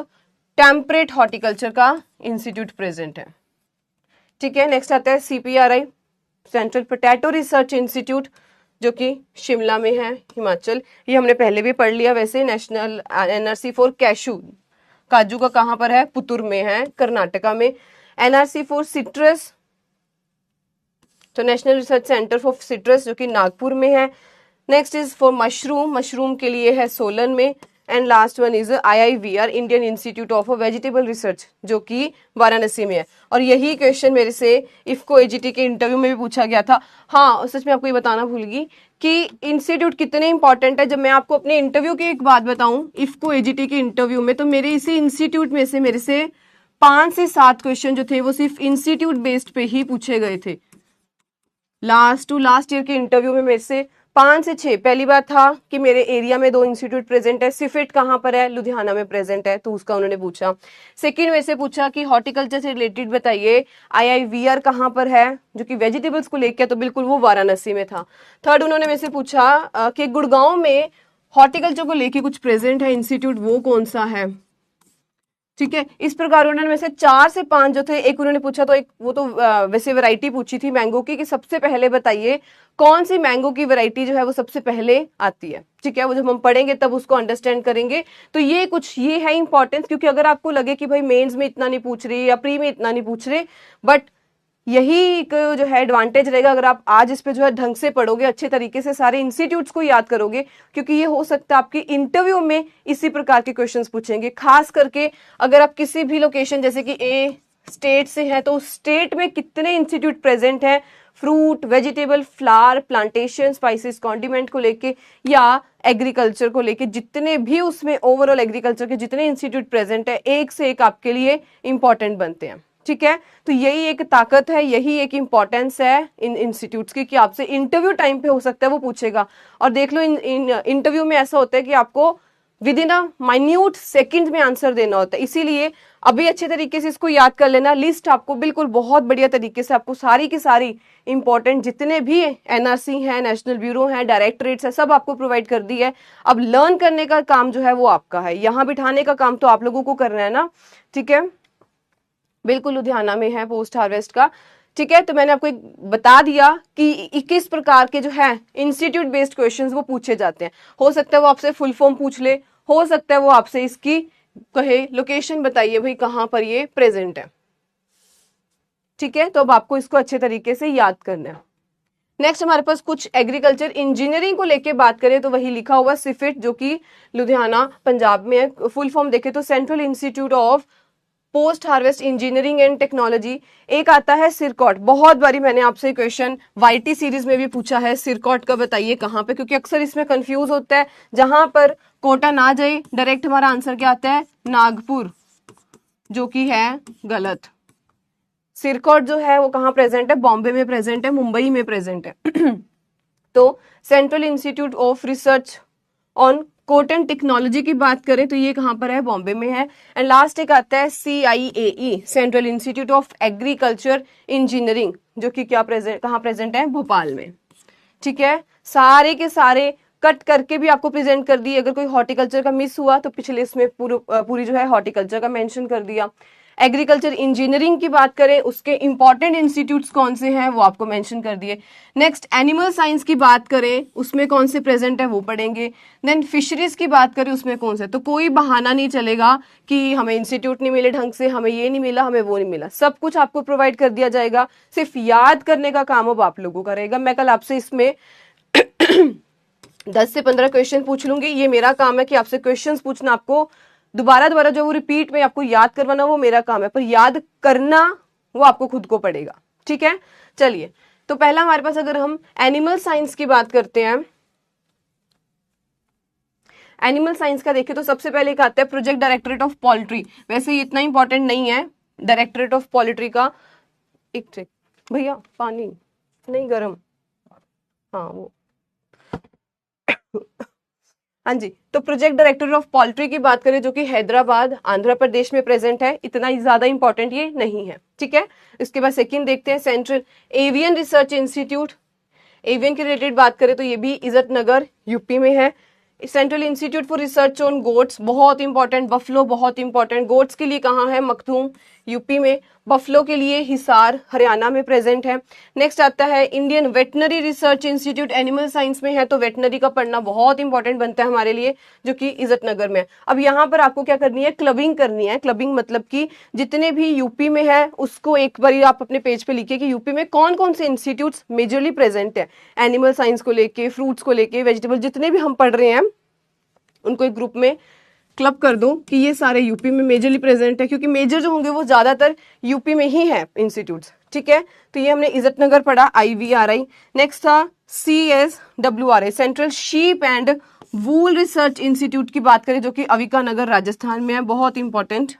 temperate horticulture का इंस्टीट्यूट प्रेजेंट है। ठीक है, नेक्स्ट आता है CPRI central potato research institute जो कि शिमला में है, हिमाचल। ये हमने पहले भी पढ़ लिया वैसे। नेशनल एनआरसी फॉर कैशू, काजू का कहाँ पर है, पुतुर में है, कर्नाटका में। एनआरसी फॉर सिट्रस, तो national research centre for citrus जो कि नागपुर में है। Next is for mushroom, mushroom के लिए है सोलन में। And last one is IIVR, Indian institute of vegetable research, जो कि वाराणसी में है। और यही क्वेश्चन मेरे से इफ्को एजीटी के इंटरव्यू में भी पूछा गया था। हाँ, सच में आपको ये बताना भूल गई कि इंस्टीट्यूट कितने इंपॉर्टेंट है। जब मैं आपको अपने इंटरव्यू की एक बात बताऊं इफ्को एजीटी के इंटरव्यू में, तो मेरे इसी इंस्टीट्यूट में से मेरे से 5 से 7 क्वेश्चन जो थे वो सिर्फ इंस्टीट्यूट बेस्ड पे ही पूछे गए थे। लास्ट टू लास्ट ईयर के इंटरव्यू में मेरे से 5 से 6, पहली बात था कि मेरे एरिया में 2 इंस्टीट्यूट प्रेजेंट है। सिफिट कहाँ पर है, लुधियाना में प्रेजेंट है, तो उसका उन्होंने पूछा। सेकंड में से पूछा कि हॉर्टिकल्चर से रिलेटेड बताइए, IIVR कहाँ पर है, जो कि वेजिटेबल्स को लेकर, तो बिल्कुल वो वाराणसी में था। थर्ड उन्होंने मेरे से पूछा कि गुड़गांव में हॉर्टिकल्चर को लेके कुछ प्रेजेंट है इंस्टीट्यूट, वो कौन सा है। ठीक है, इस प्रकार उन्होंने में से 4 से 5 जो थे, एक उन्होंने पूछा तो एक वो तो वैसे वैरायटी पूछी थी मैंगो की, कि सबसे पहले बताइए कौन सी मैंगो की वैरायटी जो है वो सबसे पहले आती है। ठीक है, वो जब हम पढ़ेंगे तब उसको अंडरस्टैंड करेंगे। तो ये है इंपॉर्टेंस, क्योंकि अगर आपको लगे कि भाई मेंस में इतना नहीं पूछ रहे या प्री में इतना नहीं पूछ रहे, बट यही एक जो है एडवांटेज रहेगा अगर आप आज इस पे जो है ढंग से पढ़ोगे, अच्छे तरीके से सारे इंस्टीट्यूट्स को याद करोगे, क्योंकि ये हो सकता है आपके इंटरव्यू में इसी प्रकार के क्वेश्चंस पूछेंगे। खास करके अगर आप किसी भी लोकेशन जैसे कि ए स्टेट से है, तो स्टेट में कितने इंस्टीट्यूट प्रेजेंट है fruit, vegetable, flower, plantation, spices, condiment को लेके या एग्रीकल्चर को लेके, जितने भी उसमें ओवरऑल एग्रीकल्चर के जितने इंस्टीट्यूट प्रेजेंट है, एक से एक आपके लिए इंपॉर्टेंट बनते हैं। ठीक है, तो यही एक ताकत है, यही एक इंपॉर्टेंस है इन इंस्टीट्यूट्स की, कि आपसे इंटरव्यू टाइम पे हो सकता है वो पूछेगा। और देख लो इन इंटरव्यू में ऐसा होता है कि आपको with in a minute second में आंसर देना होता है। इसीलिए अभी अच्छे तरीके से इसको याद कर लेना। लिस्ट आपको बिल्कुल बहुत बढ़िया तरीके से आपको सारी की सारी इंपॉर्टेंट जितने भी एनआरसी है, नेशनल ब्यूरो है, डायरेक्टरेट्स है, सब आपको प्रोवाइड कर दी है। अब लर्न करने का काम जो है वो आपका है, यहाँ बिठाने का काम तो आप लोगों को करना है ना। ठीक है, बिल्कुल लुधियाना में है पोस्ट हार्वेस्ट का। ठीक है, तो मैंने आपको एक बता दिया कि किस प्रकार के जो है इंस्टीट्यूट बेस्ड क्वेश्चंस वो पूछे जाते हैं। हो सकता है वो आपसे फुल फॉर्म पूछ ले, हो सकता है वो आपसे इसकी कहे लोकेशन बताइए भाई कहां पर ये प्रेजेंट है। ठीक है, तो अब आपको इसको अच्छे तरीके से याद करना है। नेक्स्ट हमारे पास कुछ एग्रीकल्चर इंजीनियरिंग को लेके बात करें तो वही लिखा हुआ सिफिट, जो कि लुधियाना पंजाब में है। फुल फॉर्म देखे तो central institute of post harvest engineering and technology. एक आता है सिरकॉट, बहुत बारी मैंने आपसे क्वेश्चन वाईटी सीरीज में भी पूछा है, सिरकॉट का बताइए कहां पे, क्योंकि अक्सर इसमें कंफ्यूज होता है। जहां पर कोटा ना जाए डायरेक्ट हमारा आंसर क्या आता है, नागपुर, जो कि है गलत। सिरकॉट जो है वो कहाँ प्रेजेंट है, बॉम्बे में प्रेजेंट है, मुंबई में प्रेजेंट है। तो central institute of research on cotton technology की बात करें तो ये कहां पर है, बॉम्बे में है। एंड लास्ट एक आता है CIAE, central institute of agriculture engineering, जो कि क्या कहां प्रेजेंट है, भोपाल में। ठीक है, सारे के सारे कट करके भी आपको प्रेजेंट कर दिए। अगर कोई हॉर्टिकल्चर का मिस हुआ तो पिछले इसमें पूरी जो है हॉर्टिकल्चर का मेंशन कर दिया। एग्रीकल्चर इंजीनियरिंग की बात करें उसके इंपॉर्टेंट इंस्टीट्यूट्स कौन से हैं वो आपको मेंशन कर दिए। नेक्स्ट एनिमल साइंस की बात करें उसमें कौन से प्रेजेंट है वो पढ़ेंगे। देन फिशरीज की बात करें उसमें कौन से, तो कोई बहाना नहीं चलेगा कि हमें इंस्टीट्यूट नहीं मिले ढंग से, हमें ये नहीं मिला, हमें वो नहीं मिला, सब कुछ आपको प्रोवाइड कर दिया जाएगा। सिर्फ याद करने का काम अब आप लोगों का रहेगा। मैं कल आपसे इसमें 10 से 15 क्वेश्चन पूछ लूंगी। ये मेरा काम है कि आपसे क्वेश्चंस पूछना, आपको दोबारा जो वो रिपीट में आपको याद करवाना वो मेरा काम है, पर याद करना वो आपको खुद को पड़ेगा। ठीक है, चलिए तो पहला हमारे पास अगर हम एनिमल साइंस की बात करते हैं, एनिमल साइंस का देखें तो सबसे पहले क्या आता है, प्रोजेक्ट डायरेक्टरेट ऑफ पोल्ट्री। वैसे ये इतना इंपॉर्टेंट नहीं है डायरेक्टरेट ऑफ पोल्ट्री का। एक चेक भैया, पानी नहीं गर्म, हाँ वो हाँ जी। तो प्रोजेक्ट डायरेक्टर ऑफ पोल्ट्री की बात करें जो कि हैदराबाद आंध्र प्रदेश में प्रेजेंट है, इतना ज्यादा इंपॉर्टेंट ये नहीं है। ठीक है, इसके बाद सेकंड देखते हैं central avian research institute. Avian के रिलेटेड बात करें तो ये भी इज्जत नगर यूपी में है। Central institute for research on goats बहुत इंपॉर्टेंट, बफलो बहुत इंपॉर्टेंट, गोट्स के लिए कहाँ है, मखदूम यूपी में, बफलो के लिए हिसार हरियाणा में प्रेजेंट है। नेक्स्ट आता है Indian veterinary research institute, animal science में है, तो वेटनरी का पढ़ना बहुत इंपॉर्टेंट बनता है हमारे लिए, जो कि इज्जतनगर में है। अब यहाँ पर आपको क्या करनी है, क्लबिंग करनी है। क्लबिंग मतलब कि जितने भी यूपी में है उसको एक बार आप अपने पेज पे लिखिए कि यूपी में कौन कौन से इंस्टीट्यूट्स मेजरली प्रेजेंट है, एनिमल साइंस को लेके, फ्रूट्स को लेके, वेजिटेबल, जितने भी हम पढ़ रहे हैं उनको एक ग्रुप में क्लब कर दो कि ये सारे यूपी में मेजरली प्रेजेंट है, क्योंकि मेजर जो होंगे वो ज्यादातर यूपी में ही है इंस्टीट्यूट्स। ठीक है, तो ये हमने इज्जतनगर पढ़ा, IVRI। नेक्स्ट था CSWRI, central sheep and wool research institute की बात करें, जो कि अविका नगर राजस्थान में है, बहुत important.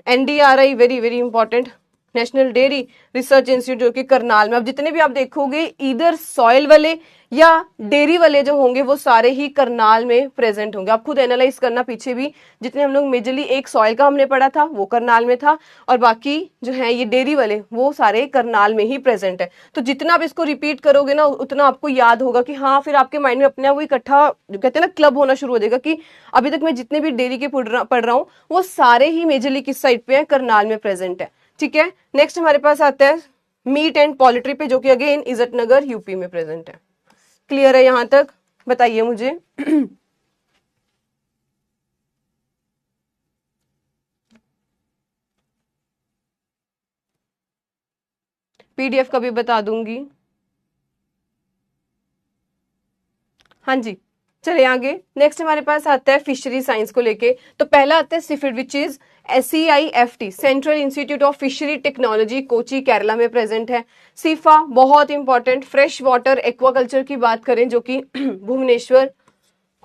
NDRI very very important, national dairy research institute, जो कि करनाल में। अब जितने भी आप देखोगे इधर सॉइल वाले या डेयरी वाले जो होंगे वो सारे ही करनाल में प्रेजेंट होंगे। आप खुद एनालाइज करना, पीछे भी जितने हम लोग मेजरली एक सॉइल का हमने पढ़ा था वो करनाल में था, और बाकी जो है ये डेयरी वाले वो सारे करनाल में ही प्रेजेंट है। तो जितना आप इसको रिपीट करोगे ना उतना आपको याद होगा कि हाँ, फिर आपके माइंड में अपने आप वो इकट्ठा जो कहते हैं ना क्लब होना शुरू हो जाएगा कि अभी तक मैं जितने भी डेयरी के पढ़ रहा हूँ वो सारे ही मेजरली किस साइड पे है, करनाल में प्रेजेंट है। ठीक है, नेक्स्ट हमारे पास आता है मीट एंड पोल्ट्री पे, जो कि अगेन इज्जतनगर यूपी में प्रेजेंट है। क्लियर है यहां तक? बताइए मुझे। PDF का भी बता दूंगी। हाँ जी, चलिए आगे। नेक्स्ट हमारे पास आता है फिशरी साइंस को लेके। तो पहला आता है सिफिड, which is SEIFT, central institute of fishery technology, Kochi Kerala में प्रेजेंट है। सीफा बहुत इंपॉर्टेंट, फ्रेश वाटर एक्वाकल्चर की बात करें जो कि भुवनेश्वर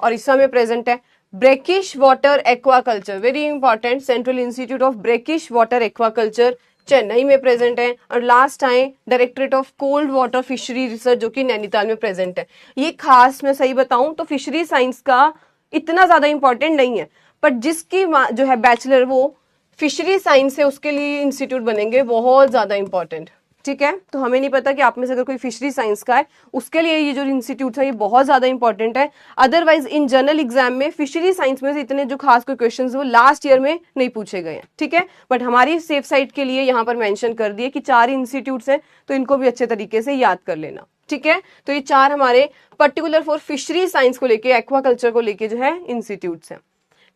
ओडिशा में प्रेजेंट है। Brackish water aquaculture very important, central institute of brackish water aquaculture Chennai में प्रेजेंट है। और लास्ट आए directorate of cold water fishery research, जो कि नैनीताल में प्रेजेंट है। ये खास मैं सही बताऊं तो फिशरी साइंस का इतना ज्यादा इंपॉर्टेंट नहीं है, पर जिसकी जो है बैचलर वो फिशरी साइंस है उसके लिए इंस्टीट्यूट बनेंगे बहुत ज्यादा इंपॉर्टेंट। ठीक है, तो हमें नहीं पता कि आप में से अगर कोई फिशरी साइंस का है उसके लिए ये जो इंस्टीट्यूट है ये बहुत ज्यादा इंपॉर्टेंट है। अदरवाइज इन जनरल एग्जाम में फिशरी साइंस में से इतने जो खास कोई क्वेश्चन वो लास्ट ईयर में नहीं पूछे गए हैं। ठीक है, बट हमारी सेफ साइड के लिए यहाँ पर मेंशन कर दिए कि 4 इंस्टीट्यूट्स हैं, तो इनको भी अच्छे तरीके से याद कर लेना। ठीक है, तो ये 4 हमारे पर्टिकुलर फॉर फिशरी साइंस को लेके, एक्वाकल्चर को लेके जो है इंस्टीट्यूट्स हैं।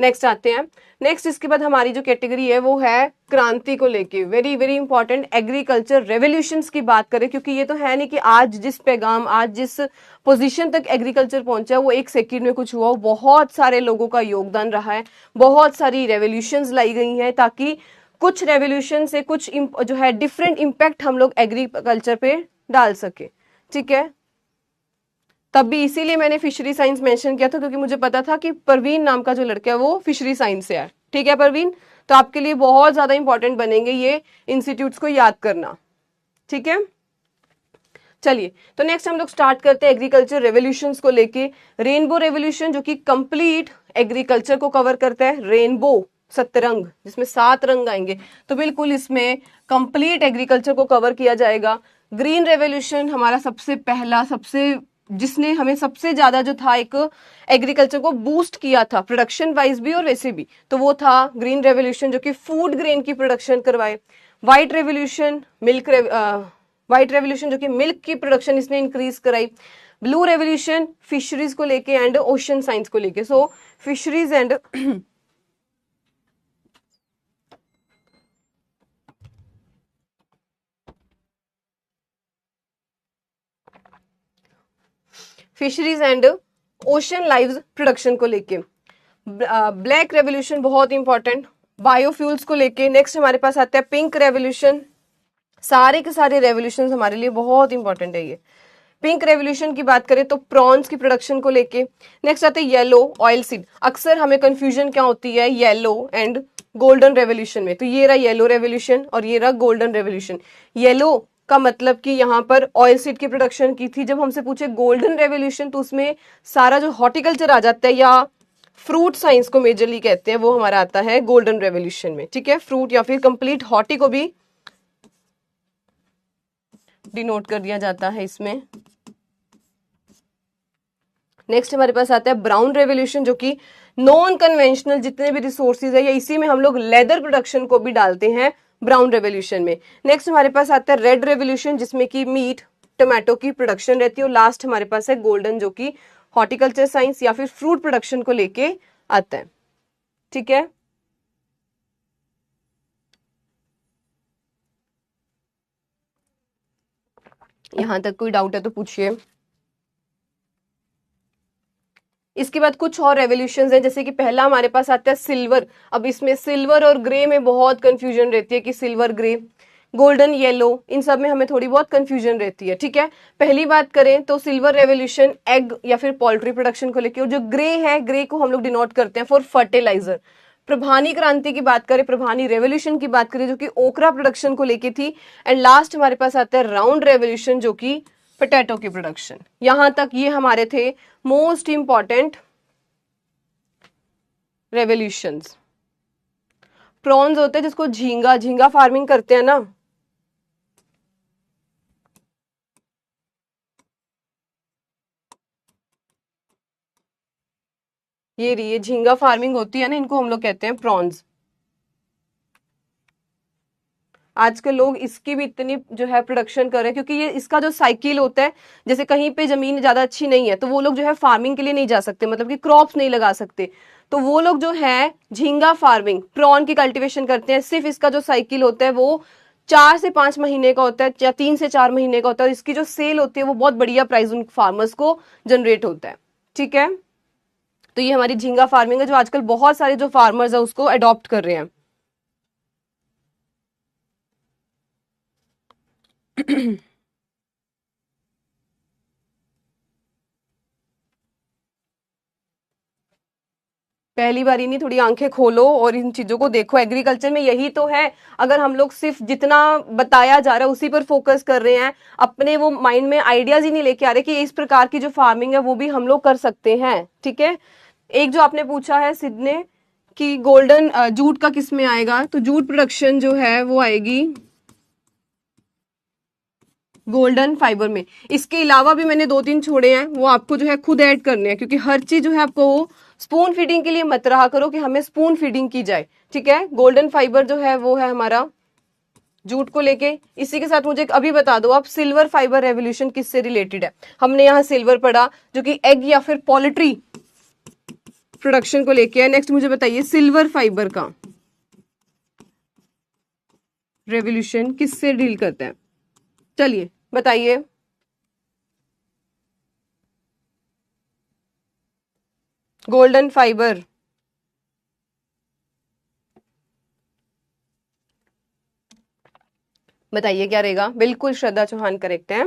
नेक्स्ट आते हैं। नेक्स्ट इसके बाद हमारी जो कैटेगरी है वो है क्रांति को लेके, very very important, agriculture revolutions की बात करें, क्योंकि ये तो है नहीं कि आज जिस पैगाम, आज जिस पोजीशन तक एग्रीकल्चर पहुंचा वो एक सेकंड में कुछ हुआ, बहुत सारे लोगों का योगदान रहा है, बहुत सारी रेवोल्यूशंस लाई गई हैं ताकि कुछ रेवोल्यूशन से कुछ जो है डिफरेंट इम्पैक्ट हम लोग एग्रीकल्चर पे डाल सके। ठीक है, तब भी इसीलिए मैंने फिशरी साइंस मेंशन किया था, क्योंकि मुझे पता था कि परवीन नाम का जो लड़का है वो फिशरी साइंस से है। ठीक है परवीन, तो आपके लिए बहुत ज्यादा इंपॉर्टेंट बनेंगे ये इंस्टीट्यूट्स को याद करना। ठीक है, चलिए तो नेक्स्ट हम लोग स्टार्ट करते हैं एग्रीकल्चर रेवोल्यूशंस को लेके। रेनबो रेवोल्यूशन जो कि कंप्लीट एग्रीकल्चर को कवर करता है, रेनबो सतरंग जिसमें 7 रंग आएंगे, तो बिल्कुल इसमें कंप्लीट एग्रीकल्चर को कवर किया जाएगा। ग्रीन रेवोल्यूशन हमारा सबसे पहला, सबसे जिसने हमें सबसे ज्यादा जो था एक एग्रीकल्चर को बूस्ट किया था प्रोडक्शन वाइज भी और वैसे भी, तो वो था ग्रीन रेवोल्यूशन जो कि फूड ग्रेन की प्रोडक्शन करवाए। व्हाइट रेवोल्यूशन व्हाइट रेवोल्यूशन जो कि मिल्क की प्रोडक्शन इसने इंक्रीज कराई। ब्लू रेवोल्यूशन फिशरीज को लेके एंड ओशन साइंस को लेके। So fisheries and fisheries and ocean lives production को लेके। ब्लैक रेवोल्यूशन बहुत इंपॉर्टेंट, बायोफ्यूल्स को लेके। नेक्स्ट हमारे पास आता है पिंक रेवोल्यूशन, सारे के सारे रेवोल्यूशन हमारे लिए बहुत इंपॉर्टेंट है ये। पिंक रेवोल्यूशन की बात करें तो प्रॉन्स की प्रोडक्शन को लेके। नेक्स्ट आते हैं येलो ऑयल सीड, अक्सर हमें कंफ्यूजन क्या होती है येलो एंड गोल्डन रेवोल्यूशन में, तो ये रहा येलो रेवोल्यूशन और ये रहा गोल्डन रेवोल्यूशन। येलो का मतलब कि यहाँ पर ऑयल सीड की प्रोडक्शन की थी। जब हमसे पूछे गोल्डन रेवोल्यूशन तो उसमें सारा जो हॉर्टिकल्चर आ जाता है या फ्रूट साइंस को मेजरली कहते हैं, वो हमारा आता है गोल्डन रेवोल्यूशन में। ठीक है, फ्रूट या फिर कंप्लीट हॉर्टी को भी डिनोट कर दिया जाता है इसमें। नेक्स्ट हमारे पास आता है ब्राउन रेवोल्यूशन जो कि नॉन कन्वेंशनल जितने भी रिसोर्सेज है, या इसी में हम लोग लेदर प्रोडक्शन को भी डालते हैं ब्राउन रेवोल्यूशन में। नेक्स्ट हमारे पास आता है रेड रेवोल्यूशन, जिसमें कि मीट टोमेटो की प्रोडक्शन रहती है। और लास्ट हमारे पास है गोल्डन, जो कि हॉर्टिकल्चर साइंस या फिर फ्रूट प्रोडक्शन को लेके आता है। ठीक है, यहां तक कोई डाउट है तो पूछिए। इसके बाद कुछ और रेवोल्यूशंस हैं, जैसे कि पहला हमारे पास आता है सिल्वर। अब इसमें सिल्वर और ग्रे में बहुत कंफ्यूजन रहती है कि सिल्वर ग्रे, गोल्डन येलो, इन सब में हमें थोड़ी बहुत कंफ्यूजन रहती है। ठीक है, पहली बात करें तो सिल्वर रेवोल्यूशन एग या फिर पोल्ट्री प्रोडक्शन को लेकर, और जो ग्रे है, ग्रे को हम लोग डिनोट करते हैं फॉर फर्टिलाइजर। प्रभानी क्रांति की बात करें, प्रभानी रेवोल्यूशन की बात करें, जो कि ओकरा प्रोडक्शन को लेके थी। एंड लास्ट हमारे पास आता है राउंड रेवोल्यूशन, जो कि पोटैटो की प्रोडक्शन। यहां तक ये हमारे थे मोस्ट इंपॉर्टेंट रेवोल्यूशंस। प्रॉन्स होते हैं जिसको झींगा, झींगा फार्मिंग करते हैं ना, ये झींगा फार्मिंग होती है ना, इनको हम लोग कहते हैं प्रॉन्स। आजकल लोग इसकी भी इतनी जो है प्रोडक्शन कर रहे हैं, क्योंकि ये इसका जो साइकिल होता है, जैसे कहीं पे जमीन ज्यादा अच्छी नहीं है तो वो लोग जो है फार्मिंग के लिए नहीं जा सकते, मतलब कि क्रॉप्स नहीं लगा सकते, तो वो लोग जो है झींगा फार्मिंग, प्रॉन की कल्टीवेशन करते हैं। सिर्फ इसका जो साइकिल होता है वो 4 से 5 महीने का होता है, या 3 से 4 महीने का होता है। इसकी जो सेल होती है वो बहुत बढ़िया प्राइस उन फार्मर्स को जनरेट होता है। ठीक है, तो ये हमारी झींगा फार्मिंग है, जो आजकल बहुत सारे जो फार्मर्स है उसको अडॉप्ट कर रहे हैं। पहली बार ही नहीं, थोड़ी आंखें खोलो और इन चीजों को देखो। एग्रीकल्चर में यही तो है, अगर हम लोग सिर्फ जितना बताया जा रहा है उसी पर फोकस कर रहे हैं, अपने वो माइंड में आइडियाज ही नहीं लेके आ रहे कि इस प्रकार की जो फार्मिंग है वो भी हम लोग कर सकते हैं। ठीक है, एक जो आपने पूछा है सिद्ध ने कि गोल्डन जूट का किस में आएगा, तो जूट प्रोडक्शन जो है वो आएगी गोल्डन फाइबर में। इसके अलावा भी मैंने 2-3 छोड़े हैं, वो आपको जो है खुद ऐड करने हैं, क्योंकि हर चीज जो है आपको स्पून फीडिंग के लिए मत रहा करो कि हमें स्पून फीडिंग की जाए। ठीक है, गोल्डन फाइबर जो है वो है हमारा जूट को लेके। इसी के साथ मुझे अभी बता दो आप, सिल्वर फाइबर रेवोल्यूशन किससे रिलेटेड है। हमने यहाँ सिल्वर पढ़ा जो कि एग या फिर पोल्ट्री प्रोडक्शन को लेके है। नेक्स्ट मुझे बताइए सिल्वर फाइबर का रेवोल्यूशन किससे डील करते हैं, चलिए बताइए। गोल्डन फाइबर, बताइए क्या रहेगा। बिल्कुल श्रद्धा चौहान करेक्ट है।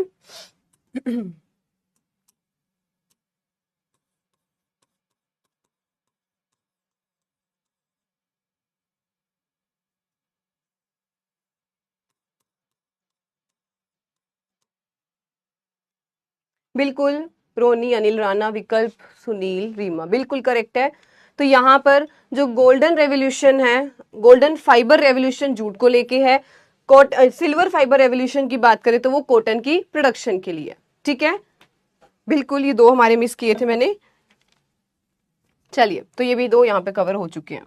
बिल्कुल, रोनी, अनिल राणा, विकल्प, सुनील, रीमा, बिल्कुल करेक्ट है। तो यहाँ पर जो गोल्डन रेवोल्यूशन है, गोल्डन फाइबर रेवोल्यूशन जूट को लेके है। सिल्वर फाइबर रेवोल्यूशन की बात करें तो वो कॉटन की प्रोडक्शन के लिए। ठीक है, बिल्कुल, ये 2 हमारे मिस किए थे मैंने। चलिए, तो ये भी 2 यहाँ पे कवर हो चुके हैं।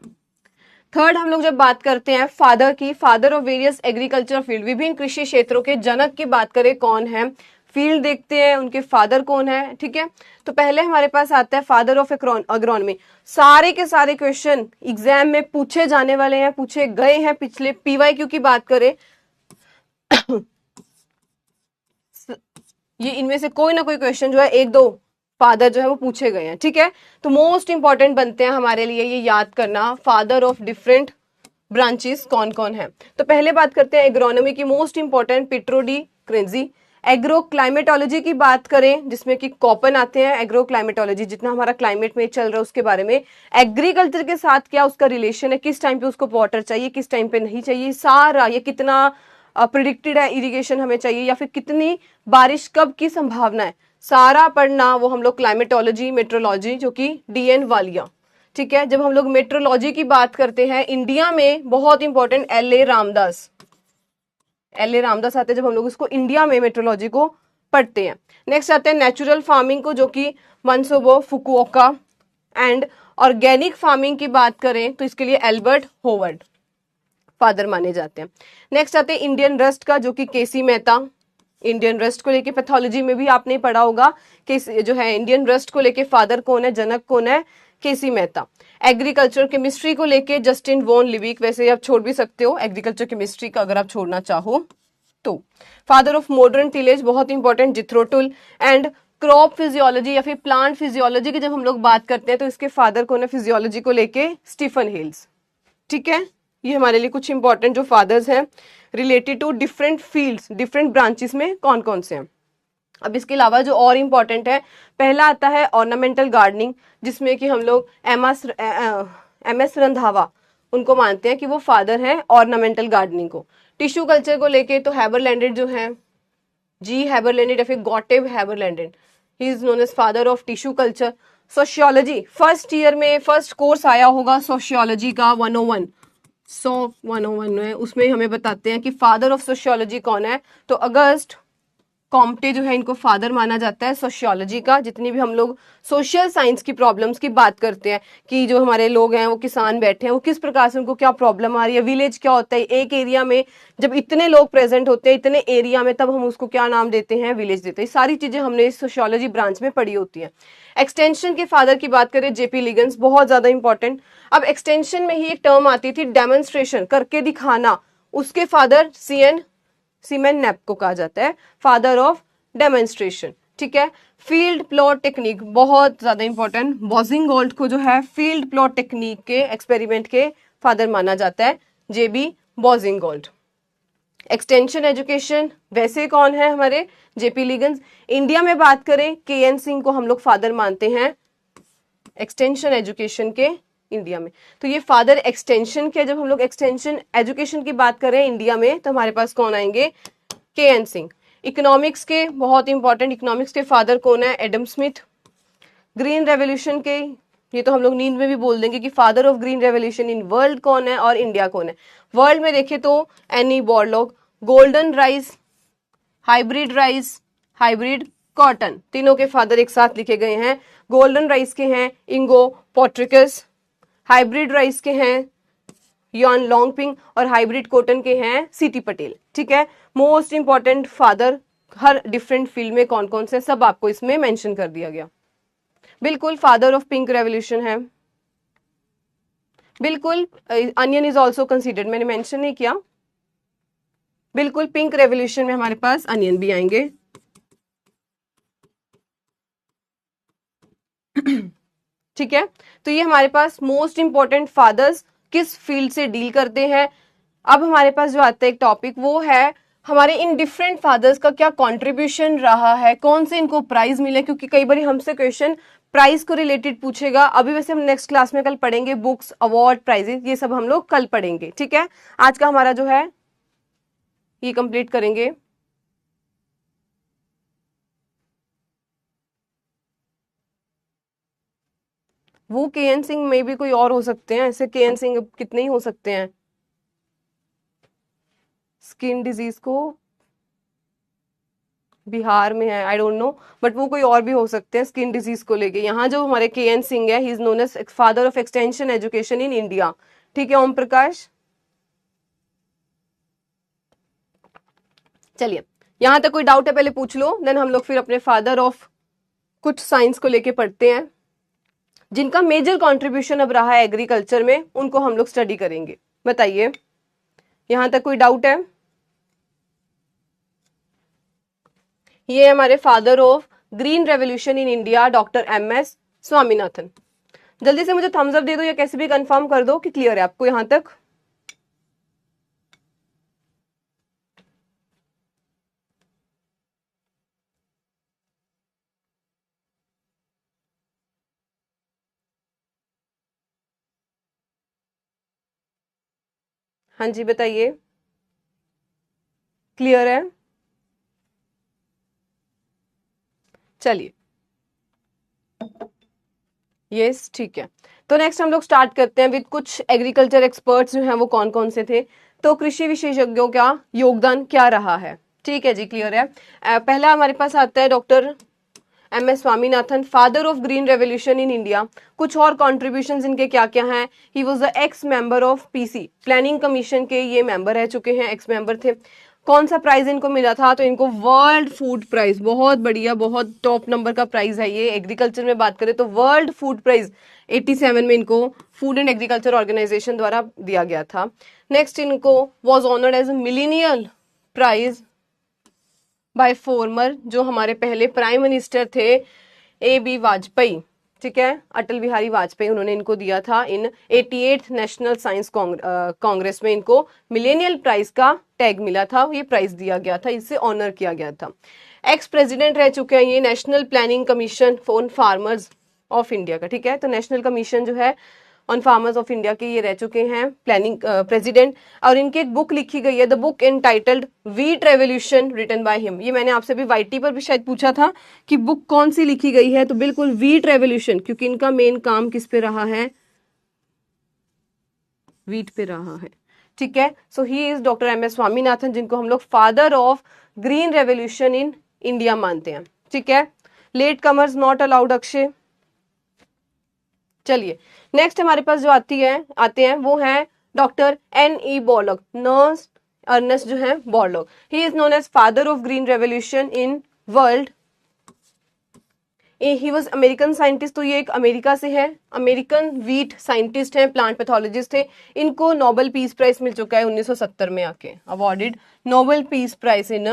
थर्ड, हम लोग जब बात करते हैं फादर की, father of various agriculture field, विभिन्न कृषि क्षेत्रों के जनक की बात करें कौन है, फील्ड देखते हैं उनके फादर कौन है। ठीक है, तो पहले हमारे पास आता है फादर ऑफ अग्रोनॉमी। सारे के सारे क्वेश्चन एग्जाम में पूछे जाने वाले हैं, पूछे गए हैं पिछले। पीवाईक्यू की बात करें ये इनमें से कोई ना कोई क्वेश्चन जो है, 1-2 फादर जो है वो पूछे गए हैं। ठीक है, तो मोस्ट इंपॉर्टेंट बनते हैं हमारे लिए ये याद करना, फादर ऑफ डिफरेंट ब्रांचेस कौन कौन है। तो पहले बात करते हैं एग्रोनॉमी की, most important Pietro de Crescenzi. Agro climatology की बात करें, जिसमें कि कॉपन आते हैं। एग्रो क्लाइमेटोलॉजी, जितना हमारा क्लाइमेट में चल रहा है उसके बारे में, एग्रीकल्चर के साथ क्या उसका रिलेशन है, किस टाइम पे उसको वाटर चाहिए, किस टाइम पे नहीं चाहिए, सारा ये कितना प्रिडिक्टेड है इरिगेशन हमें चाहिए, या फिर कितनी बारिश कब की संभावना है, सारा पढ़ना वो हम लोग क्लाइमेटोलॉजी, मेट्रोलॉजी, जो कि DN वालिया। ठीक है, जब हम लोग मेट्रोलॉजी की बात करते हैं इंडिया में, बहुत इंपॉर्टेंट LA रामदास आते हैं जब हम लोग इसको इंडिया में मेट्रोलॉजी को पढ़ते हैं। नेक्स्ट आते हैं नेचुरल फार्मिंग को, जो कि मनसोबो फुकुओका एंड ऑर्गेनिक फार्मिंग की बात करें तो इसके लिए एल्बर्ट होवर्ड फादर माने जाते हैं। नेक्स्ट आते हैं इंडियन रस्ट का, जो कि केसी मेहता। इंडियन रस्ट को लेके पैथोलॉजी में भी आपने पढ़ा होगा कि जो है इंडियन रस्ट को लेके फादर कौन है, जनक कौन है, केसी मेहता। एग्रीकल्चर केमिस्ट्री को लेके जस्टिन वॉन लिविक, वैसे आप छोड़ भी सकते हो एग्रीकल्चर केमिस्ट्री का अगर आप छोड़ना चाहो तो। फादर ऑफ मॉडर्न टिलेज बहुत important, Jethro Tull. And crop physiology या फिर प्लांट फिजियोलॉजी की जब हम लोग बात करते हैं तो इसके फादर कौन है फिजियोलॉजी को लेके, स्टीफन हिल्स। ठीक है, ये हमारे लिए कुछ इंपॉर्टेंट जो फादर्स हैं related to different fields, different branches में कौन कौन से हैं। अब इसके अलावा जो और इम्पॉर्टेंट है, पहला आता है ऑर्नामेंटल गार्डनिंग, जिसमें कि हम लोग एम एस रंधावा उनको मानते हैं कि वो फादर हैं ऑर्नामेंटल गार्डनिंग को। टिश्यू कल्चर को लेके तो हैबरलैंडेड जो है, जी हैबरलैंडेड या फिर Gottlieb Haberlandt, he is known as father of tissue culture. Sociology first year में फर्स्ट कोर्स आया होगा सोशियोलॉजी का 101 में, उसमें हमें बताते हैं कि फादर ऑफ सोशियोलॉजी कौन है, तो अगस्ट कॉम्टे जो है इनको फादर माना जाता है सोशियोलॉजी का। जितनी भी हम लोग सोशल साइंस की प्रॉब्लम्स की बात करते हैं कि जो हमारे लोग हैं वो किसान बैठे हैं, वो किस प्रकार से उनको क्या प्रॉब्लम आ रही है, विलेज क्या होता है, एक एरिया में जब इतने लोग प्रेजेंट होते हैं इतने एरिया में, तब हम उसको क्या नाम देते हैं, विलेज देते हैं। सारी चीजें हमने इस सोशियोलॉजी ब्रांच में पढ़ी होती है। एक्सटेंशन के फादर की बात करें जेपी लिगन्स, बहुत ज्यादा इंपॉर्टेंट। अब एक्सटेंशन में ही एक टर्म आती थी डेमोन्स्ट्रेशन, करके दिखाना, उसके फादर सीमेन नेप को कहा जाता है फादर ऑफ डेमोन्स्ट्रेशन। ठीक है, फील्ड प्लॉट टेक्निक बहुत ज्यादा इंपॉर्टेंट, बॉजिंगोल्ड को जो है फील्ड प्लॉट टेक्निक के एक्सपेरिमेंट के फादर माना जाता है, जेबी बॉजिंगोल्ड। एक्सटेंशन एजुकेशन वैसे कौन है हमारे, जेपी लिगन्स। इंडिया में बात करें केएन सिंह को हम लोग फादर मानते हैं एक्सटेंशन एजुकेशन के इंडिया में। तो ये फादर एक्सटेंशन के, जब हम लोग एक्सटेंशन एजुकेशन की बात करें इंडिया में तो हमारे पास कौन आएंगे, केएन सिंह। इकोनॉमिक्स के बहुत इंपॉर्टेंट, इकोनॉमिक्स के फादर कौन है, एडम स्मिथ। ग्रीन रेवोल्यूशन के, ये तो हम लोग नींद में भी बोल देंगे कि father of green revolution in world कौन है और इंडिया कौन है। वर्ल्ड में देखें तो any Borlaug. Golden rice, hybrid cotton, तीनों के फादर एक साथ लिखे गए हैं। गोल्डन राइस के हैं इंगो पोर्ट्रिकस, हाइब्रिड राइस के हैं यॉन लॉन्गपिंग और हाइब्रिड कॉटन के हैं सीटी पटेल। ठीक है, मोस्ट इंपॉर्टेंट फादर हर डिफरेंट फील्ड में कौन कौन से, सब आपको इसमें मेंशन कर दिया गया। बिल्कुल फादर ऑफ पिंक रेवोल्यूशन है, बिल्कुल अनियन इज ऑल्सो कंसिडर्ड, मैंने मेंशन नहीं किया, बिल्कुल पिंक रेवोल्यूशन में हमारे पास अनियन भी आएंगे। ठीक है, तो ये हमारे पास मोस्ट इंपॉर्टेंट फादर्स किस फील्ड से डील करते हैं। अब हमारे पास जो आता है एक टॉपिक, वो है हमारे इन डिफरेंट फादर्स का क्या कंट्रीब्यूशन रहा है, कौन से इनको प्राइज मिले, क्योंकि कई बार हमसे क्वेश्चन प्राइज को रिलेटेड पूछेगा। अभी वैसे हम नेक्स्ट क्लास में कल पढ़ेंगे बुक्स, अवार्ड, प्राइजेस, ये सब हम लोग कल पढ़ेंगे। ठीक है, आज का हमारा जो है ये कंप्लीट करेंगे। वो केएन सिंह में भी कोई और हो सकते हैं, ऐसे केएन सिंह कितने ही हो सकते हैं। स्किन डिजीज को बिहार में है, आई डोंट नो, बट वो कोई और भी हो सकते हैं स्किन डिजीज को लेके। यहाँ जो हमारे केएन सिंह है, he is known as father of extension education in India. ठीक है ओम प्रकाश, चलिए यहां तक कोई डाउट है पहले पूछ लो, देन हम लोग फिर अपने फादर ऑफ कुछ साइंस को लेके पढ़ते हैं, जिनका मेजर कंट्रीब्यूशन अब रहा है एग्रीकल्चर में, उनको हम लोग स्टडी करेंगे। बताइए यहां तक कोई डाउट है। ये हमारे father of green revolution in India doctor MS Swaminathan. जल्दी से मुझे थम्स अप दे दो या कैसे भी कंफर्म कर दो कि क्लियर है आपको यहां तक। हाँ जी बताइए, क्लियर है। चलिए यस ठीक है, तो नेक्स्ट हम लोग स्टार्ट करते हैं विद कुछ एग्रीकल्चर एक्सपर्ट्स जो हैं वो कौन कौन से थे। तो कृषि विशेषज्ञों का योगदान क्या रहा है। ठीक है जी, क्लियर है। पहला हमारे पास आता है doctor MS Swaminathan, father of green revolution in India. कुछ और कॉन्ट्रीब्यूशन इनके क्या क्या हैं? He was the x member of PC, planning commission के ये मेंबर रह चुके हैं, एक्स मेंबर थे। कौन सा प्राइज इनको मिला था? तो इनको वर्ल्ड फूड प्राइज, बहुत बढ़िया, बहुत टॉप नंबर का प्राइज है ये। एग्रीकल्चर में बात करें तो वर्ल्ड फूड प्राइज 87 में इनको फूड एंड एग्रीकल्चर ऑर्गेनाइजेशन द्वारा दिया गया था। नेक्स्ट इनको was honoured as millennial prize by former, जो हमारे पहले प्राइम मिनिस्टर थे AB वाजपेयी, ठीक है, अटल बिहारी वाजपेयी, उन्होंने इनको दिया था इन 88th नेशनल साइंस कांग्रेस में। इनको मिलेनियल प्राइज का टैग मिला था, ये प्राइज दिया गया था, इससे ऑनर किया गया था। एक्स प्रेसिडेंट रह चुके हैं ये national planning commission for farmers of India का, ठीक है। तो नेशनल कमीशन जो है ऑन फार्मर्स ऑफ इंडिया के ये रह चुके हैं प्लानिंग प्रेसिडेंट। और इनकी एक बुक लिखी गई है, the book entitled wheat revolution written by him. ये मैंने आपसे भी YT पर भी शायद पूछा था कि बुक कौन सी लिखी गई है, तो बिल्कुल व्हीट रेवोल्यूशन, क्योंकि इनका मेन काम किस पे रहा है? व्हीट पे रहा है, ठीक है। So he is doctor MS Swaminathan, जिनको हम लोग father of green revolution in India मानते हैं, ठीक है। Late comers not allowed Akshay. चलिए नेक्स्ट हमारे पास जो आते हैं वो हैं doctor NE Borlaug, Norman Ernest जो है Borlaug. He is known as father of green revolution in world. He was American scientist, तो ये एक अमेरिका से है, अमेरिकन व्हीट साइंटिस्ट हैं, प्लांट पैथोलॉजिस्ट थे। इनको नोबेल पीस प्राइज मिल चुका है 1970 में आके, awarded Nobel Peace Prize in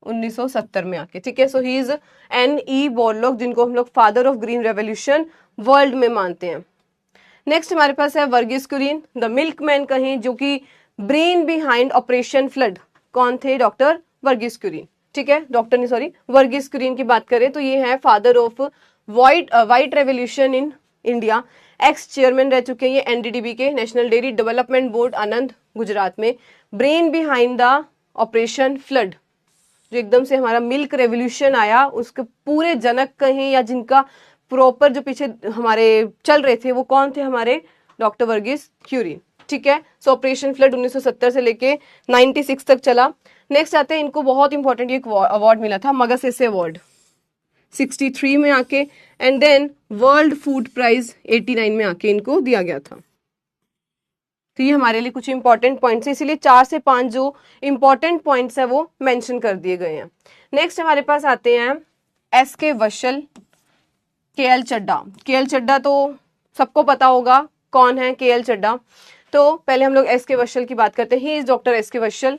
1970 में आके, ठीक है। So he is NE Borlaug, जिनको हम लोग father of green revolution world में मानते हैं। नेक्स्ट हमारे पास है वर्गीस कुरियन, द मिल्कमैन कहें, जो कि ब्रेन बिहाइंड ऑपरेशन फ्लड। कौन थे? डॉक्टर वर्गीस कुरियन, ठीक है। वर्गीस कुरियन की बात करें तो ये है father of white revolution in India. X chairman रह चुके हैं ये NDDB के, नेशनल डेयरी डेवलपमेंट बोर्ड, आनंद गुजरात में। Brain behind the operation flood, जो एकदम से हमारा मिल्क रेवोल्यूशन आया, उसके पूरे जनक कहें या जिनका प्रॉपर जो पीछे हमारे चल रहे थे वो कौन थे? हमारे डॉक्टर वर्गीस कुरियन, ठीक है। सो ऑपरेशन फ्लड 1970 से लेके 96 तक चला। नेक्स्ट आते हैं, इनको बहुत इंपॉर्टेंट एक अवार्ड मिला था, मगसेसे अवार्ड 63 में आके, and then World Food Prize 89 में आके इनको दिया गया था। तो ये हमारे लिए कुछ इंपॉर्टेंट पॉइंट्स है, इसीलिए 4 से 5 जो इंपॉर्टेंट पॉइंट्स है वो मेंशन कर दिए गए हैं। नेक्स्ट हमारे पास आते हैं SK वत्सल, KL चड्डा। KL चड्डा तो सबको पता होगा कौन है KL चड्डा। तो पहले हम लोग SK वत्सल की बात करते हैं। ही इज डॉक्टर SK वत्सल,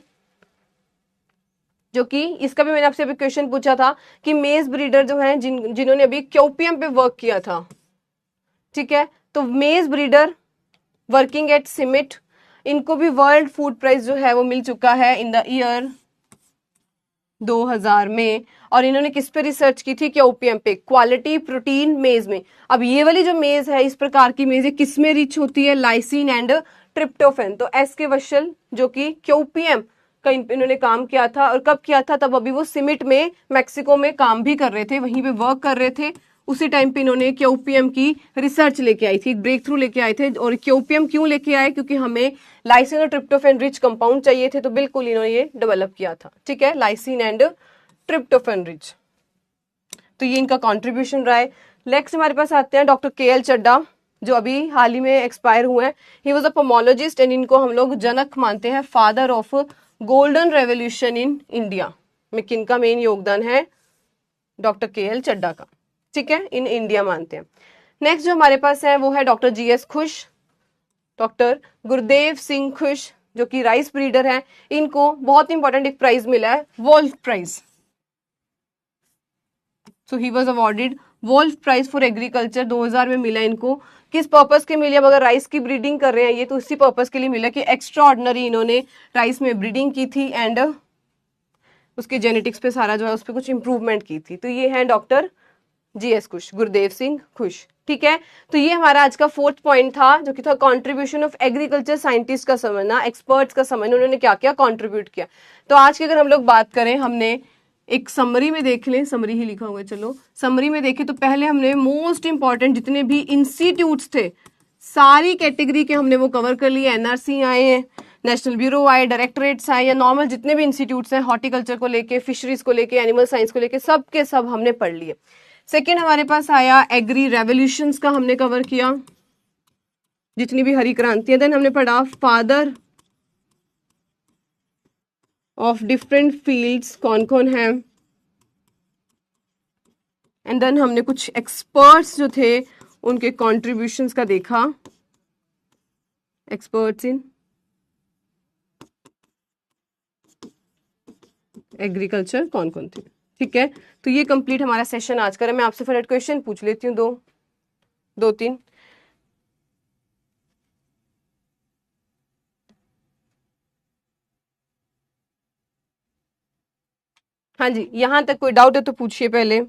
जो कि इसका भी मैंने आपसे अभी क्वेश्चन पूछा था कि मेज ब्रीडर जो है जिन्होंने अभी क्योपियम पे वर्क किया था, ठीक है। तो मेज ब्रीडर वर्किंग एट सिमिट, इनको भी वर्ल्ड फूड प्राइज जो है वो मिल चुका है इन द ईयर 2000 में। और इन्होंने किस पे रिसर्च की थी? क्योपियम पे, क्वालिटी प्रोटीन मेज में। अब ये वाली जो मेज है, इस प्रकार की मेज, किस में रिच होती है? Lysine and tryptophan. तो SK वत्सल जो कि क्योपियम का इन्होंने काम किया था, और कब किया था? तब अभी वो सिमिट में मैक्सिको में काम भी कर रहे थे, वहीं पे वर्क कर रहे थे। उसी टाइम पे इन्होंने क्योपियम की रिसर्च लेके आई थी, ब्रेक थ्रू लेके आए थे। और क्योपियम क्यों लेके आए? क्योंकि हमें लाइसिन और ट्रिप्टोफेन रिच कंपाउंड चाहिए थे, तो बिल्कुल इन्होंने ये डेवलप किया था, ठीक है, लाइसिन एंड ट्रिप्टोफेन रिच। तो ये इनका कॉन्ट्रीब्यूशन रहा है। नेक्स्ट हमारे पास आते हैं डॉक्टर KL चड्डा, जो अभी हाल ही में एक्सपायर हुए हैं। ही वॉज अ पोमोलॉजिस्ट, एंड इनको हम लोग जनक मानते हैं, father of golden revolution in India में। किनका मेन योगदान है? डॉक्टर KL चड्डा का, ठीक है, इन इंडिया मानते हैं। नेक्स्ट जो हमारे पास है वो है डॉक्टर GS खुश, डॉक्टर गुरदेव सिंह खुश, जो कि राइस ब्रीडर हैं। इनको बहुत इंपॉर्टेंट एक प्राइज मिला है, Wolf Prize. So he was awarded Wolf Prize for agriculture, 2000 में मिला इनको। किस पर्पस के मिले? अब अगर राइस की ब्रीडिंग कर रहे हैं ये, तो इसी पर्पस के लिए मिला कि एक्स्ट्रा ऑर्डिनरी इन्होंने राइस में ब्रीडिंग की थी, एंड उसके जेनेटिक्स पे सारा जो है उस पर कुछ इंप्रूवमेंट की थी। तो ये है डॉक्टर GS खुश, गुरदेव सिंह खुश, ठीक है। तो ये हमारा आज का 4th पॉइंट था, जो कि था कंट्रीब्यूशन ऑफ एग्रीकल्चर साइंटिस्ट का समझना, एक्सपर्ट्स का समझना, उन्होंने क्या क्या कंट्रीब्यूट किया। तो आज की अगर हम लोग बात करें, हमने एक समरी में देख लें, समरी ही लिखा हुआ है, चलो समरी में देखें तो पहले हमने मोस्ट इंपॉर्टेंट जितने भी इंस्टीट्यूट्स थे सारी कैटेगरी के हमने वो कवर कर लिए। NRC आए हैं, नेशनल ब्यूरो आए, डायरेक्टरेट्स आए, या नॉर्मल जितने भी इंस्टीट्यूट्स हैं हॉर्टिकल्चर को लेके, फिशरीज को लेके, एनिमल साइंस को लेके, सब के सब हमने पढ़ लिए। सेकेंड हमारे पास आया एग्री रेवोल्यूशंस का, हमने कवर किया जितनी भी हरी क्रांति है। देन हमने पढ़ा फादर ऑफ डिफरेंट फील्ड्स कौन कौन है, एंड देन हमने कुछ एक्सपर्ट्स जो थे उनके कॉन्ट्रीब्यूशंस का देखा, एक्सपर्ट्स इन एग्रीकल्चर कौन कौन थे। ठीक है, तो ये कंप्लीट हमारा सेशन आज का है। मैं आपसे फटाफट क्वेश्चन पूछ लेती हूँ, दो तीन। हाँ जी, यहां तक कोई डाउट है तो पूछिए पहले।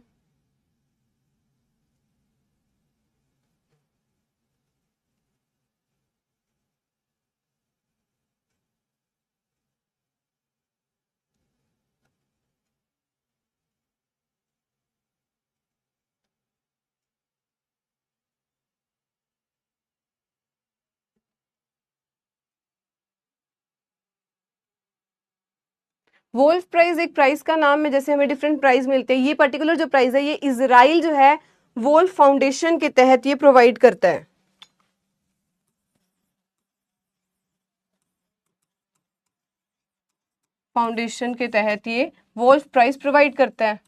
वोल्फ प्राइज एक प्राइज का नाम है, जैसे हमें डिफरेंट प्राइज मिलते हैं। ये पर्टिकुलर जो प्राइज है ये इजराइल जो है वोल्फ फाउंडेशन के तहत ये प्रोवाइड करता है। फाउंडेशन के तहत ये वोल्फ प्राइज प्रोवाइड करता है।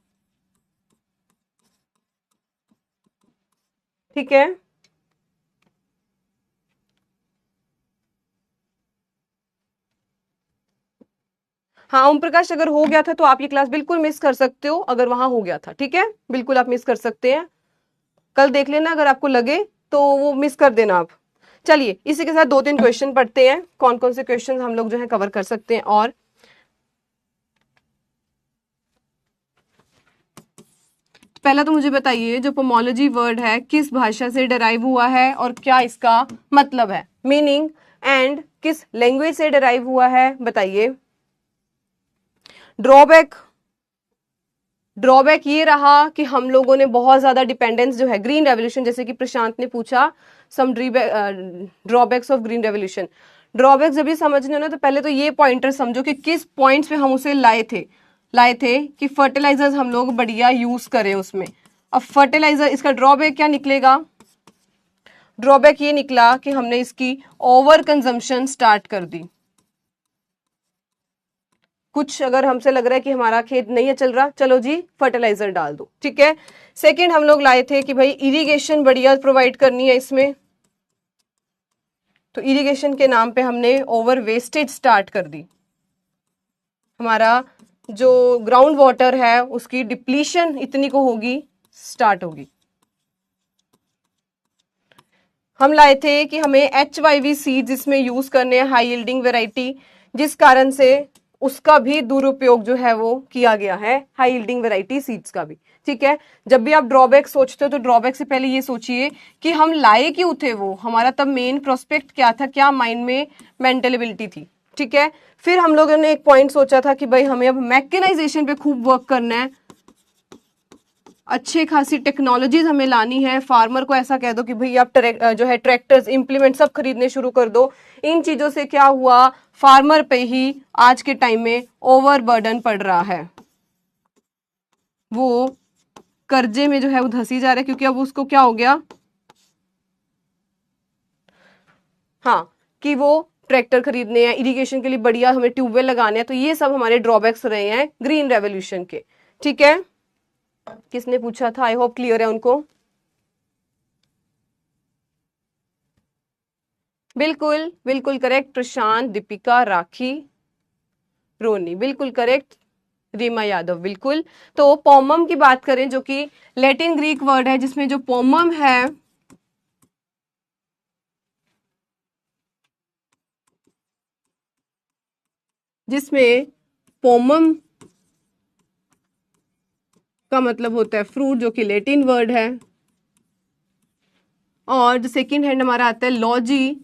ठीक है, हाँ ओम प्रकाश, अगर हो गया था तो आप ये क्लास बिल्कुल मिस कर सकते हो, अगर वहां हो गया था। ठीक है, बिल्कुल आप मिस कर सकते हैं, कल देख लेना अगर आपको लगे तो वो मिस कर देना आप। चलिए इसी के साथ दो तीन क्वेश्चन पढ़ते हैं, कौन कौन से क्वेश्चन हम लोग जो है कवर कर सकते हैं। और पहला तो मुझे बताइए, जो पोमोलॉजी वर्ड है किस भाषा से डिराइव हुआ है और क्या इसका मतलब है, मीनिंग, एंड किस लैंग्वेज से डिराइव हुआ है, बताइए। ड्रॉबैक, ड्रॉबैक ये रहा कि हम लोगों ने बहुत ज्यादा डिपेंडेंस जो है ग्रीन रेवोल्यूशन, जैसे कि प्रशांत ने पूछा some drawbacks of green revolution. Drawbacks जब भी समझने हो ना तो पहले तो ये पॉइंटर समझो कि किस पॉइंट्स पे हम उसे लाए थे कि फर्टिलाइजर्स हम लोग बढ़िया यूज करें उसमें। अब फर्टिलाइजर, इसका ड्रॉबैक क्या निकलेगा, ड्रॉबैक ये निकला कि हमने इसकी ओवर कंजम्पशन स्टार्ट कर दी। कुछ अगर हमसे लग रहा है कि हमारा खेत नहीं है चल रहा, चलो जी फर्टिलाइजर डाल दो। ठीक है, सेकंड हम लोग लाए थे कि भाई इरिगेशन बढ़िया प्रोवाइड करनी है इसमें, तो इरिगेशन के नाम पे हमने ओवर वेस्टेज स्टार्ट कर दी। हमारा जो ग्राउंड वाटर है उसकी डिप्लीशन इतनी को होगी, स्टार्ट होगी। हम लाए थे कि हमें HYV सीड्स इसमें यूज करने हैं, हाई यील्डिंग वेराइटी, जिस कारण से उसका भी दुरुपयोग जो है वो किया गया है, हाई यील्डिंग वेराइटी सीड्स का भी। ठीक है, जब भी आप ड्रॉबैक सोचते हो तो ड्रॉबैक से पहले ये सोचिए कि हम लाए क्यों थे वो, हमारा तब मेन प्रोस्पेक्ट क्या था, क्या माइंड में मेंटलेबिलिटी थी। ठीक है, फिर हम लोगों ने एक पॉइंट सोचा था कि भाई हमें अब मैकेनाइजेशन पे खूब वर्क करना है, अच्छी खासी टेक्नोलॉजीज हमें लानी है। फार्मर को ऐसा कह दो कि भाई आप जो है ट्रैक्टर्स, इंप्लीमेंट सब खरीदने शुरू कर दो। इन चीजों से क्या हुआ, फार्मर पे ही आज के टाइम में ओवर बर्डन पड़ रहा है, वो कर्जे में जो है वो धसी जा रहा है, क्योंकि अब उसको क्या हो गया, हाँ, कि वो ट्रैक्टर खरीदने हैं, इरिगेशन के लिए बढ़िया हमें ट्यूबवेल लगाने हैं। तो ये सब हमारे ड्रॉबैक्स रहे हैं ग्रीन रेवोल्यूशन के। ठीक है, किसने पूछा था, आई होप क्लियर है उनको। बिल्कुल बिल्कुल करेक्ट, प्रशांत, दीपिका, राखी, रोनी, बिल्कुल करेक्ट, रीमा यादव, बिल्कुल। तो पोमम की बात करें, जो कि लैटिन ग्रीक वर्ड है, जिसमें जो पोमम है जिसमें पोमम का मतलब होता है फ्रूट, जो कि लैटिन वर्ड है। और जो सेकंड हैंड हमारा आता है लॉजी,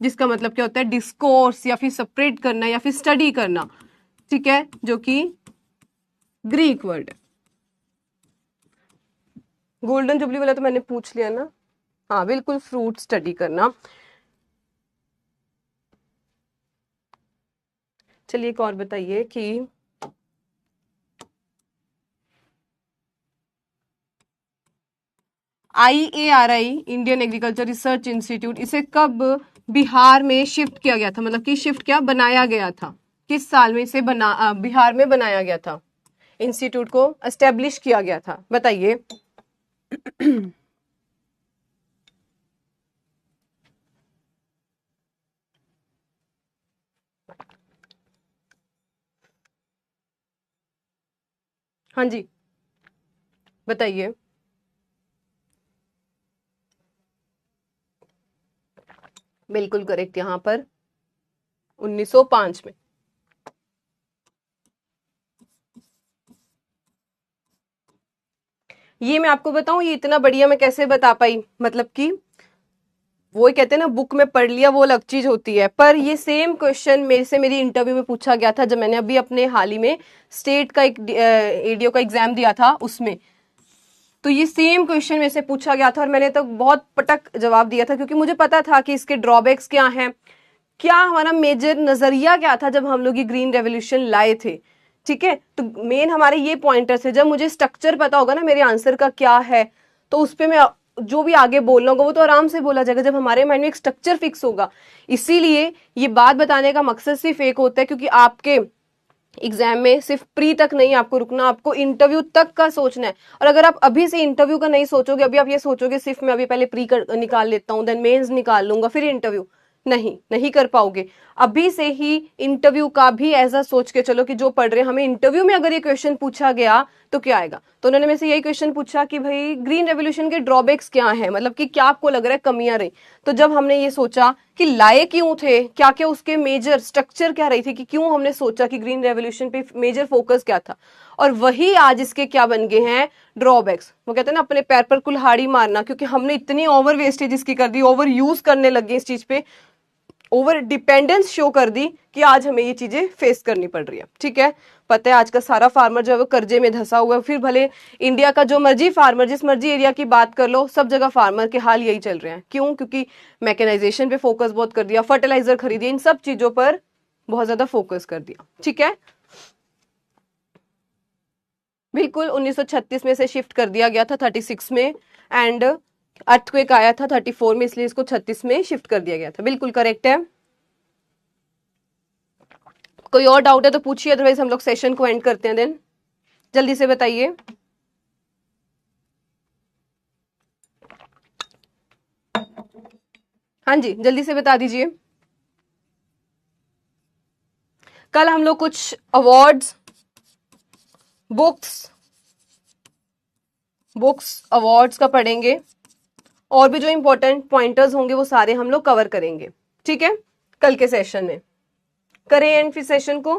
जिसका मतलब क्या होता है, डिस्कोर्स या फिर सेपरेट करना या फिर स्टडी करना। ठीक है, जो कि ग्रीक वर्ड है। गोल्डन जुबली वाला तो मैंने पूछ लिया ना, हाँ बिल्कुल, फ्रूट स्टडी करना। चलिए एक और बताइए कि IARI Indian agriculture research institute, इसे कब बिहार में शिफ्ट किया गया था, मतलब कि शिफ्ट क्या बनाया गया था, किस साल में इसे बिहार में बनाया गया था, इंस्टीट्यूट को एस्टेब्लिश किया गया था, बताइए। हाँ जी बताइए। बिल्कुल करेक्ट, यहाँ पर 1905 में। ये मैं आपको बताऊं, ये इतना बढ़िया मैं कैसे बता पाई, मतलब कि वो कहते हैं ना बुक में पढ़ लिया वो अलग चीज होती है, पर ये सेम क्वेश्चन मेरे से मेरी इंटरव्यू में पूछा गया था जब मैंने अभी अपने हाल ही में स्टेट का एक एडीओ का एग्जाम दिया था उसमें, तो ये सेम क्वेश्चन मेरे से पूछा गया था और मैंने तो बहुत पटक जवाब दिया था क्योंकि मुझे पता था कि इसके ड्रॉबैक्स क्या हैं, क्या हमारा मेजर नजरिया क्या था जब हम लोग ये ग्रीन रेवोल्यूशन लाए थे। ठीक है, तो मेन हमारे ये पॉइंटर्स है, जब मुझे स्ट्रक्चर पता होगा ना मेरे आंसर का क्या है, तो उस पर मैं जो भी आगे बोलना होगा वो तो आराम से बोला जाएगा जब हमारे माइंड में एक स्ट्रक्चर फिक्स होगा। इसीलिए ये बात बताने का मकसद सिर्फ एक होता है, क्योंकि आपके एग्जाम में सिर्फ प्री तक नहीं आपको रुकना, आपको इंटरव्यू तक का सोचना है। और अगर आप अभी से इंटरव्यू का नहीं सोचोगे, अभी आप ये सोचोगे सिर्फ मैं अभी पहले प्री निकाल लेता हूं, देन मेंस निकाल लूंगा फिर इंटरव्यू, नहीं कर पाओगे। अभी से ही इंटरव्यू का भी ऐसा सोच के चलो कि जो पढ़ रहे हैं हमें इंटरव्यू में अगर ये क्वेश्चन पूछा गया तो क्या आएगा। तो उन्होंने मेरे से यही क्वेश्चन पूछा कि भाई ग्रीन रेवोल्यूशन के ड्रॉबैक्स क्या है, मतलब कि क्या आपको लग रहा है कमियां रही। तो जब हमने ये सोचा कि लाए क्यों थे, क्या क्या उसके मेजर स्ट्रक्चर क्या रही थी, कि क्यों हमने सोचा कि ग्रीन रेवोल्यूशन पे मेजर फोकस क्या था, और वही आज इसके क्या बन गए हैं ड्रॉबैक्स। वो कहते हैं ना अपने पैर पर कुल्हाड़ी मारना, क्योंकि हमने इतनी ओवर वेस्टेज इसकी कर दी, ओवर यूज करने लग गए इस चीज पे, ओवर डिपेंडेंस शो कर दी कि आज हमें ये चीजें फेस करनी पड़ रही है। ठीक है, पता है आज का सारा फार्मर जो है वो कर्जे में धंसा हुआ है, फिर भले इंडिया का जो मर्जी फार्मर जिस मर्जी एरिया की बात कर लो, सब जगह फार्मर के हाल यही चल रहे हैं। क्यों? क्योंकि मैकेनाइजेशन पे फोकस बहुत कर दिया, फर्टिलाइजर खरीदिए, इन सब चीजों पर बहुत ज्यादा फोकस कर दिया। ठीक है, बिल्कुल 1936 में से शिफ्ट कर दिया गया था 36 में, एंड अर्थक्वेक आया था 34 में, इसलिए इसको 36 में शिफ्ट कर दिया गया था। बिल्कुल करेक्ट है। कोई और डाउट है तो पूछिए, अदरवाइज हम लोग सेशन को एंड करते हैं। देन जल्दी से बताइए। हाँ जी जल्दी से बता दीजिए। कल हम लोग कुछ अवार्ड्स, बुक्स अवार्ड्स का पढ़ेंगे, और भी जो इंपॉर्टेंट पॉइंटर्स होंगे वो सारे हम लोग कवर करेंगे। ठीक है, कल के सेशन में करें एंड फिर सेशन को।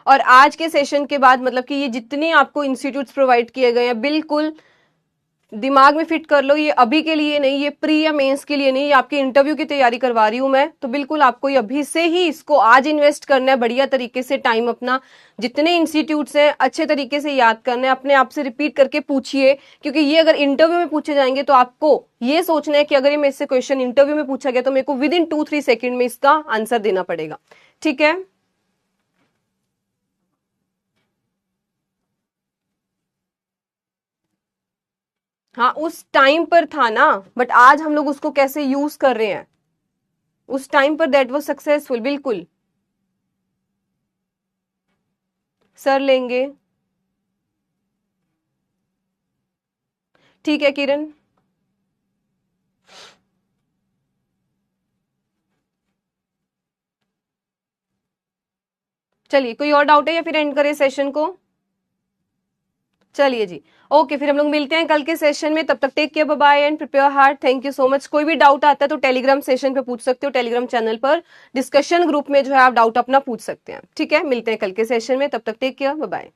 और आज के सेशन के बाद मतलब कि ये जितने आपको इंस्टीट्यूट्स प्रोवाइड किए गए हैं, बिल्कुल दिमाग में फिट कर लो, ये अभी के लिए नहीं, ये प्री या मेंस के लिए नहीं, ये आपके इंटरव्यू की तैयारी करवा रही हूं मैं। तो बिल्कुल आपको ये अभी से ही इसको आज इन्वेस्ट करना है, बढ़िया तरीके से टाइम अपना, जितने इंस्टीट्यूट्स हैं अच्छे तरीके से याद करना है, अपने आप से रिपीट करके पूछिए, क्योंकि ये अगर इंटरव्यू में पूछे जाएंगे तो आपको ये सोचना है कि अगर ये मेरे से क्वेश्चन इंटरव्यू में पूछा गया तो मेरे को विद इन 2-3 सेकेंड में इसका आंसर देना पड़ेगा। ठीक है, हाँ उस टाइम पर था ना, बट आज हम लोग उसको कैसे यूज कर रहे हैं, उस टाइम पर दैट वाज सक्सेसफुल। बिल्कुल सर लेंगे। ठीक है किरण, चलिए कोई और डाउट है या फिर एंड करें सेशन को। चलिए जी, ओके, फिर हम लोग मिलते हैं कल के सेशन में। तब तक take care, bye bye and prepare hard. Thank you so much. कोई भी डाउट आता है तो टेलीग्राम सेशन पे पूछ सकते हो, टेलीग्राम चैनल पर डिस्कशन ग्रुप में जो है आप डाउट अपना पूछ सकते हैं। ठीक है, मिलते हैं कल के सेशन में, तब तक टेक केयर, बाय बाय।